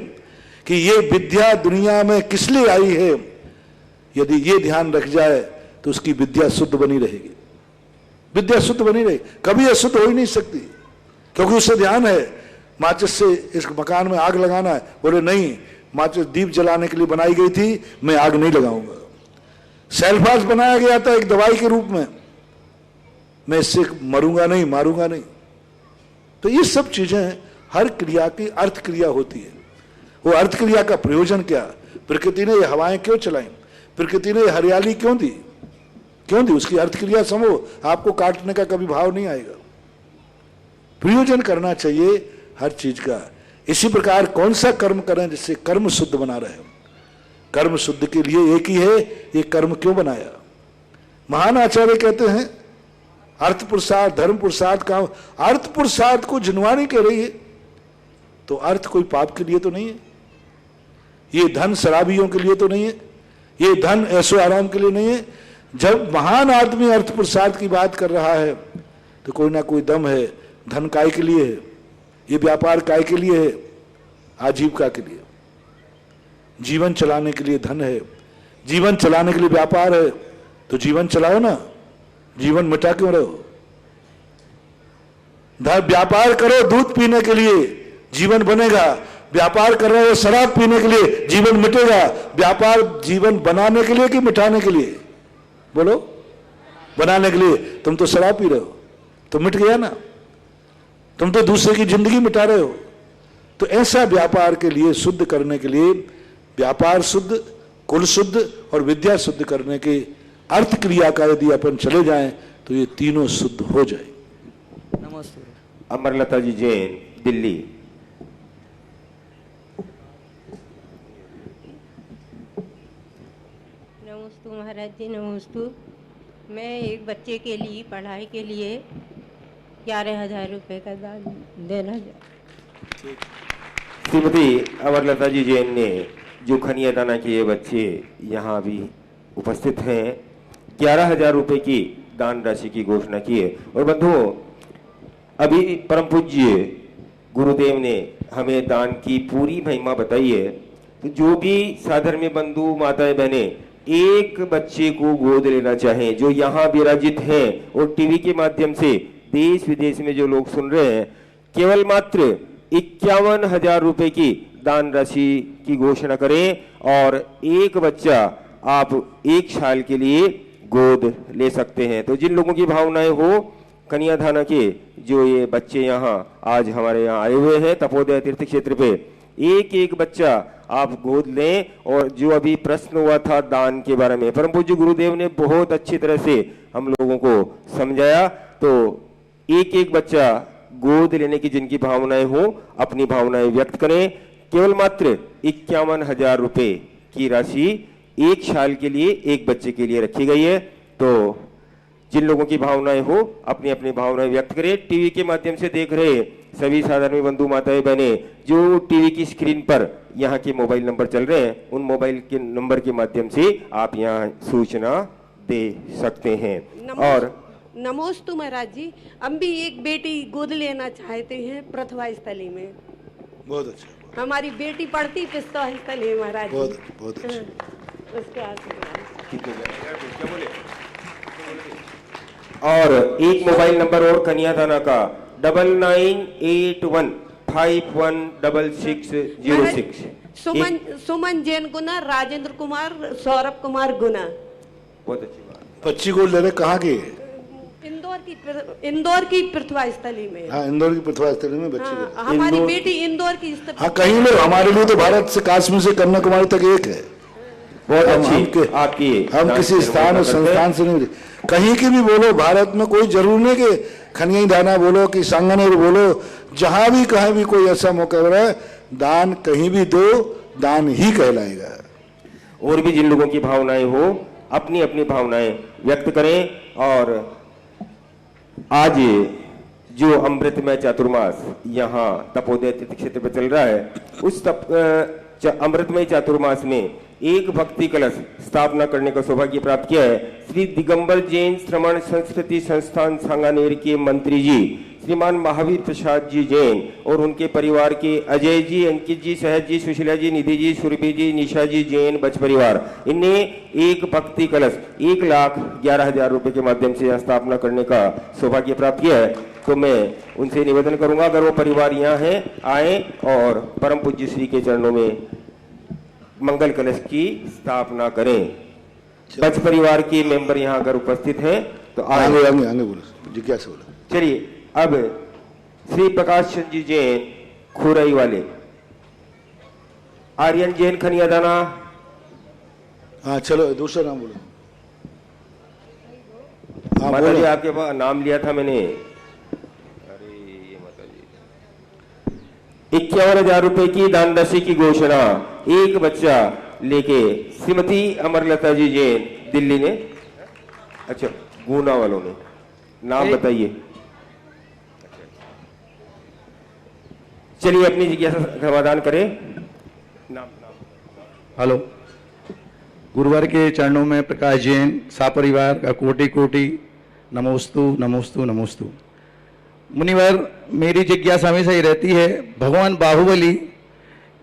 कि ये विद्या दुनिया में किस लिए आई है। यदि ये ध्यान रख जाए तो उसकी विद्या शुद्ध बनी रहेगी, विद्या शुद्ध बनी रहेगी, कभी अशुद्ध हो ही नहीं सकती, क्योंकि उससे ध्यान है माचिस से इस मकान में आग लगाना है। बोले नहीं, माचिस दीप जलाने के लिए बनाई गई थी, मैं आग नहीं लगाऊंगा। सेल्फास बनाया गया था एक दवाई के रूप में, मैं इससे मरूंगा नहीं, मारूंगा नहीं। तो ये सब चीजें, हर क्रिया की अर्थ क्रिया होती है। वो अर्थ क्रिया का प्रयोजन क्या, प्रकृति ने ये हवाएं क्यों चलाई, प्रकृति ने ये हरियाली क्यों दी, उसकी अर्थ क्रिया समझो, आपको काटने का कभी भाव नहीं आएगा। प्रयोजन करना चाहिए हर चीज का। इसी प्रकार कौन सा कर्म करें जिससे कर्म शुद्ध बना रहे। कर्म शुद्ध के लिए एक ही है, ये कर्म क्यों बनाया। महान आचार्य कहते हैं अर्थ पुरुषार्थ धर्म पुरुषार्थ का, अर्थ पुरुषार्थ को जिनवाणी कह रही है, तो अर्थ कोई पाप के लिए तो नहीं है, ये धन शराबियों के लिए तो नहीं है, ये धन ऐशो आराम के लिए नहीं है। जब महान आदमी अर्थ पुरुषार्थ की बात कर रहा है तो कोई ना कोई दम है। धन काय के लिए है, ये व्यापार काय के लिए है, आजीविका के लिए, जीवन चलाने के लिए धन है, जीवन चलाने के लिए व्यापार है। तो जीवन चलाओ ना, जीवन मिटा क्यों रहो। व्यापार करो दूध पीने के लिए, जीवन बनेगा। व्यापार कर रहे हो शराब पीने के लिए, जीवन मिटेगा। व्यापार जीवन बनाने के लिए कि मिटाने के लिए, बोलो। बनाने के लिए। तुम तो शराब पी रहे हो तो मिट गया ना, तुम तो दूसरे की जिंदगी मिटा रहे हो। तो ऐसा व्यापार के लिए, शुद्ध करने के लिए, व्यापार शुद्ध, कुल शुद्ध और विद्या शुद्ध करने के अर्थ क्रिया का यदि अपन चले जाएं तो ये तीनों शुद्ध हो जाए। नमस्ते। अमरलता जी जैन, दिल्ली। नमस्ते महाराज जी, नमस्ते। मैं एक बच्चे के लिए पढ़ाई के लिए 11,000 रुपये का दान देना चाहती। श्रीमती अमरलता जी जैन ने जो खनिया दाना किए बच्चे यहाँ भी उपस्थित हैं 11,000 रुपए की दान राशि की घोषणा की है। और बंधुओं, अभी परम पूज्य गुरुदेव ने हमें दान की पूरी महिमा बताई है। तो जो भी साधर्मी बंधु माताएं बहने एक बच्चे को गोद लेना चाहें, जो यहाँ विराजित हैं और टीवी के माध्यम से देश विदेश में जो लोग सुन रहे हैं, केवल मात्र 51,000 रुपए की दान राशि की घोषणा करें और एक बच्चा आप 1 साल के लिए गोद ले सकते हैं। तो जिन लोगों की भावनाएं हो कन्यादान के, जो ये बच्चे यहाँ आज हमारे यहाँ आए हुए हैं तपोदय तीर्थ क्षेत्र पे, एक एक बच्चा आप गोद लें। और जो अभी प्रश्न हुआ था दान के बारे में, परम पूज्य गुरुदेव ने बहुत अच्छी तरह से हम लोगों को समझाया। तो एक एक बच्चा गोद लेने की जिनकी भावनाएं हो, अपनी भावनाएं व्यक्त करें। केवल मात्र 51,000 रुपए की राशि 1 साल के लिए एक बच्चे के लिए रखी गई है। तो जिन लोगों की भावनाएं हो अपनी अपनी भावनाएं व्यक्त करें। टीवी के माध्यम से देख रहे सभी साधारण बंधु माताएं बहने, जो टीवी की स्क्रीन पर यहाँ के मोबाइल नंबर चल रहे हैं, उन मोबाइल के नंबर के माध्यम से आप यहाँ सूचना दे सकते हैं। और नमोस्तु महाराज जी, हम भी एक बेटी गोद लेना चाहते हैं प्रथमा स्थली में। बहुत अच्छा। हमारी बेटी पढ़ती पिस्ता स्थली है महाराज जी। बहुत अच्छा। उसके और एक मोबाइल नंबर और कन्यादाना का 9981516606। सुमन जैन गुना, राजेंद्र कुमार, सौरभ कुमार गुना। बहुत अच्छी बात। बच्ची को ले रहे कहाँ की? इंदौर की प्रथमा स्थली में। हाँ, इंदौर की प्रथमा स्थली में बच्ची। हाँ, हमारी बेटी इंदौर की। हाँ, कहीं लोग हमारे लिए तो भारत से काश्मीर से कन्याकुमारी तक एक है। बहुत अच्छी आपकी। हम किसी स्थान और संस्थान से नहीं, कहीं की भी बोलो, भारत में कोई जरूर नहीं कि खनियादाना बोलो कि सांगनेर बोलो, जहां भी कहीं भी कोई ऐसा मौका हो रहा है, दान कहीं भी दो, दान ही कहलाएगा। और भी जिन लोगों की भावनाएं हो अपनी अपनी भावनाएं व्यक्त करें। और आज जो अमृतमय चातुर्मास यहाँ तपोदय तीर्थ क्षेत्र पर चल रहा है, उस अमृतमय चातुर्मास में एक भक्ति कलश स्थापना करने का सौभाग्य प्राप्त किया है। श्री दिगंबर जैन श्रमण संस्कृति संस्थान सांगानेर के मंत्री जी श्रीमान महावीर प्रसाद जी जैन और उनके परिवार के अजय जी, अंकित जी, सहज जी, सुशीला जी, निधि जी, सुरभि जी, निशा जी जैन बच परिवार, इनने एक भक्ति कलश 1,11,000 रुपए के माध्यम से स्थापना करने का सौभाग्य प्राप्त किया है। तो मैं उनसे निवेदन करूंगा, अगर वो परिवार यहाँ है, आए और परम पूज्य श्री के चरणों में मंगल कलश की स्थापना करें। बच परिवार के मेंबर यहाँ अगर उपस्थित हैं तो आगे बोलो, जिज्ञासा बोलो। चलिए, अब श्री प्रकाश चंद्र जी जैन खुरई वाले, आर्यन जैन खनियादाना। हाँ, चलो दूसरा नाम बोलो। हाँ, माता जी, आपके पास नाम लिया था मैंने। अरे ये माता जी, 51,000 रुपए की दान राशि की घोषणा एक बच्चा लेके श्रीमती अमरलता जी जैन दिल्ली ने, अच्छा गुना वालों ने, नाम बताइए। चलिए अपनी जिज्ञासा समाधान करें। नाम। हेलो, गुरुवार के चरणों में प्रकाश जैन सापरिवार का कोटि कोटि नमोस्तु नमोस्तु नमोस्तु। मुनिवर, मेरी जिज्ञासा हमेशा ही रहती है, भगवान बाहुबली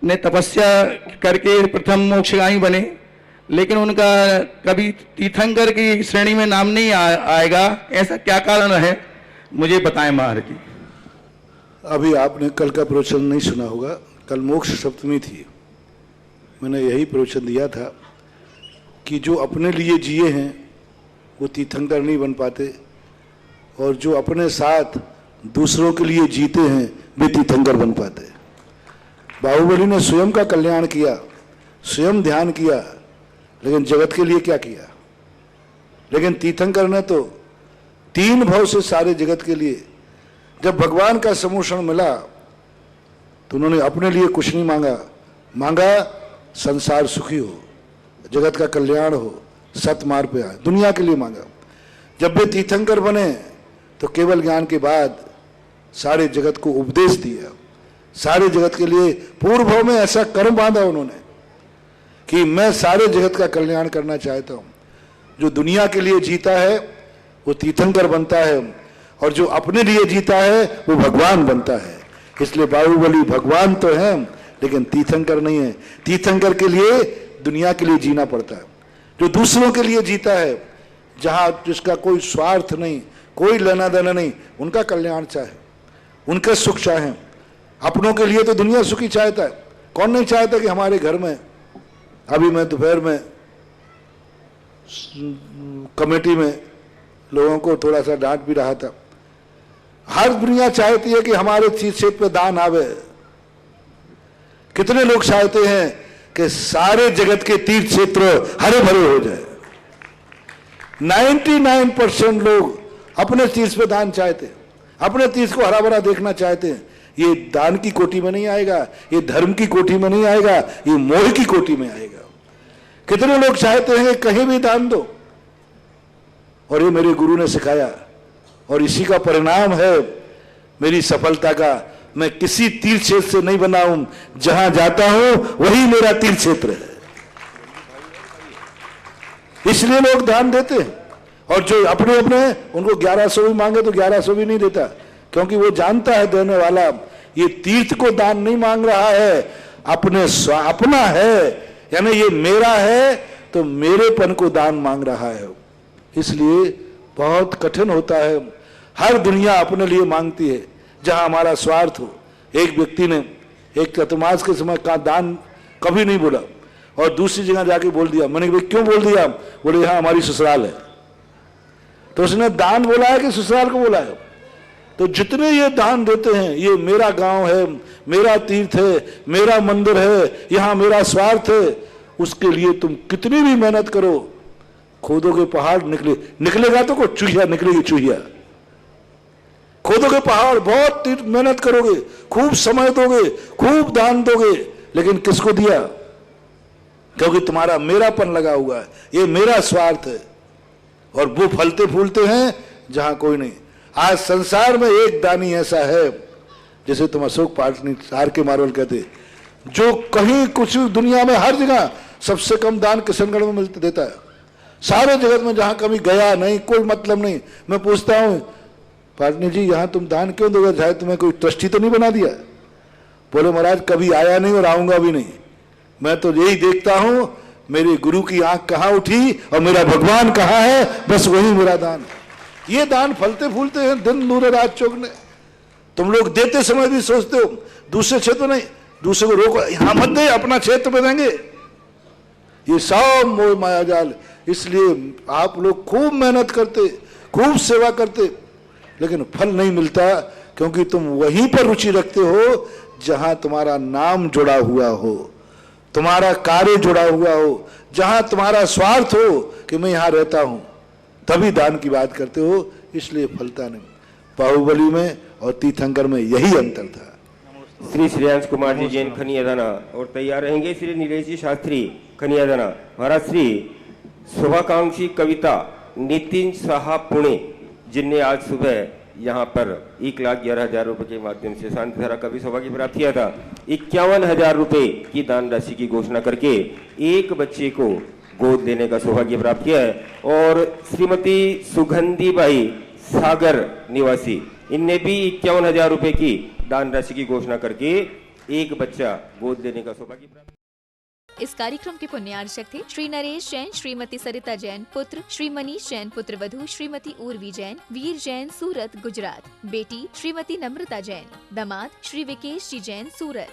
ने तपस्या करके प्रथम मोक्षगामी बने, लेकिन उनका कभी तीर्थंकर की श्रेणी में नाम नहीं आएगा, ऐसा क्या कारण है? मुझे बताएं महाराज जी। अभी आपने कल का प्रवचन नहीं सुना होगा, कल मोक्ष सप्तमी थी। मैंने यही प्रवचन दिया था कि जो अपने लिए जिए हैं वो तीर्थंकर नहीं बन पाते, और जो अपने साथ दूसरों के लिए जीते हैं वे तीर्थंकर बन पाते। बाहुबली ने स्वयं का कल्याण किया, स्वयं ध्यान किया, लेकिन जगत के लिए क्या किया? लेकिन तीर्थंकर ने तो 3 भाव से सारे जगत के लिए, जब भगवान का समूषण मिला तो उन्होंने अपने लिए कुछ नहीं मांगा संसार सुखी हो, जगत का कल्याण हो, सतमार्ग पे आए, दुनिया के लिए मांगा। जब वे तीर्थंकर बने तो केवल ज्ञान के बाद सारे जगत को उपदेश दिया, सारे जगत के लिए पूर्व भाव में ऐसा कर्म बांधा उन्होंने कि मैं सारे जगत का कल्याण करना चाहता हूं। जो दुनिया के लिए जीता है वो तीर्थंकर बनता है, और जो अपने लिए जीता है वो भगवान बनता है। इसलिए बाहुबली भगवान तो है लेकिन तीर्थंकर नहीं है। तीर्थंकर के लिए दुनिया के लिए जीना पड़ता है। जो दूसरों के लिए जीता है, जहां जिसका कोई स्वार्थ नहीं, कोई लेना देना नहीं, उनका कल्याण चाहे, उनका सुख चाहे। अपनों के लिए तो दुनिया सुखी चाहता है। कौन नहीं चाहता कि हमारे घर में, अभी मैं दोपहर में कमेटी में लोगों को थोड़ा सा डांट भी रहा था, हर दुनिया चाहती है कि हमारे तीर्थ क्षेत्र पे दान आवे। कितने लोग चाहते हैं कि सारे जगत के तीर्थ क्षेत्र हरे भरे हो जाए। 99% लोग अपने तीर्थ पे दान चाहते हैं, अपने तीर्थ को हरा भरा देखना चाहते हैं। ये दान की कोटि में नहीं आएगा, ये धर्म की कोटि में नहीं आएगा, ये मोह की कोटि में आएगा। कितने लोग चाहते हैं कि कहीं भी दान दो, और ये मेरे गुरु ने सिखाया, और इसी का परिणाम है मेरी सफलता का। मैं किसी तीर्थ क्षेत्र से नहीं बना हूं, जहां जाता हूं वही मेरा तीर्थ क्षेत्र है। इसलिए लोग दान देते हैं, और जो अपने अपने उनको 1100 भी मांगे तो 1100 भी नहीं देता, क्योंकि वो जानता है देने वाला ये तीर्थ को दान नहीं मांग रहा है, अपना है, यानी ये मेरा है तो मेरेपन को दान मांग रहा है। इसलिए बहुत कठिन होता है। हर दुनिया अपने लिए मांगती है जहां हमारा स्वार्थ हो। एक व्यक्ति ने एक चतुर्मास के समय का दान कभी नहीं बोला, और दूसरी जगह जाके बोल दिया। मैंने कहा क्यों बोल दिया? बोले यहाँ हमारी ससुराल है। तो उसने दान बोला है कि ससुराल को बोला है? तो जितने ये दान देते हैं, ये मेरा गांव है, मेरा तीर्थ है, मेरा मंदिर है, यहाँ मेरा स्वार्थ है, उसके लिए तुम कितनी भी मेहनत करो, खोदोगे पहाड़ निकलेगा तो कुछ चूहिया निकलेगी, चूहिया। खोदोगे पहाड़, बहुत मेहनत करोगे, खूब समय दोगे, खूब दान दोगे, लेकिन किसको दिया? क्योंकि तुम्हारा मेरापन लगा हुआ है, ये मेरा स्वार्थ है, और वो फलते फूलते हैं जहां कोई नहीं। आज संसार में एक दानी ऐसा है, जैसे तुम अशोक पाटनी सार के मार्वल कहते, जो कहीं कुछ दुनिया में हर जगह सबसे कम दान किशनगढ़ में मिलता देता है। सारे जगत में जहां कभी गया नहीं, कोई मतलब नहीं। मैं पूछता हूं, पाटनी जी यहां तुम दान क्यों दोगे? चाहे तुम्हें कोई ट्रस्टी तो नहीं बना दिया? बोले महाराज कभी आया नहीं और आऊंगा भी नहीं। मैं तो यही देखता हूं मेरे गुरु की आंख कहां उठी और मेरा भगवान कहां है, बस वही मेरा दान। ये दान फलते फूलते हैं दिन दूर रात चौगने। तुम लोग देते समय भी सोचते हो दूसरे क्षेत्र नहीं, दूसरे को रोको, यहां मत दे, अपना क्षेत्र पे देंगे। ये सब मोह माया जाल। इसलिए आप लोग खूब मेहनत करते, खूब सेवा करते, लेकिन फल नहीं मिलता, क्योंकि तुम वहीं पर रुचि रखते हो जहां तुम्हारा नाम जुड़ा हुआ हो, तुम्हारा कार्य जुड़ा हुआ हो, जहां तुम्हारा स्वार्थ हो कि मैं यहां रहता हूं, तभी दान की बात करते हो। इसलिए फलता नहीं। बाहुबली में और तीर्थंकर में यही अंतर था। श्री श्रेयांश कुमार जी जैन खनियादाना, और तैयार रहेंगे श्री नीलेश जी शास्त्री खनियादाना। महाराज श्री शुभाकांक्षी कविता नितिन साहा पुणे, जिनने आज सुबह यहाँ पर 1,11,000 रुपए के माध्यम से शांतिधारा कवि सभा की प्राप्त किया था, 51,000 रुपए की दान राशि की घोषणा करके एक बच्चे को गोद लेने का सौभाग्य प्राप्त किया है। और श्रीमती सुगंधी बाई सागर निवासी, इनने भी 51,000 रुपए की दान राशि की घोषणा करके एक बच्चा गोद लेने का सौभाग्य प्राप्त। इस कार्यक्रम के पुण्यार्चक थे श्री नरेश जैन, श्रीमती सरिता जैन पुत्र, श्री मनीष जैन पुत्र वधू, श्रीमती उर्वी जैन, वीर जैन सूरत गुजरात, बेटी श्रीमती नम्रता जैन, दामाद श्री विकेश जी जैन सूरत।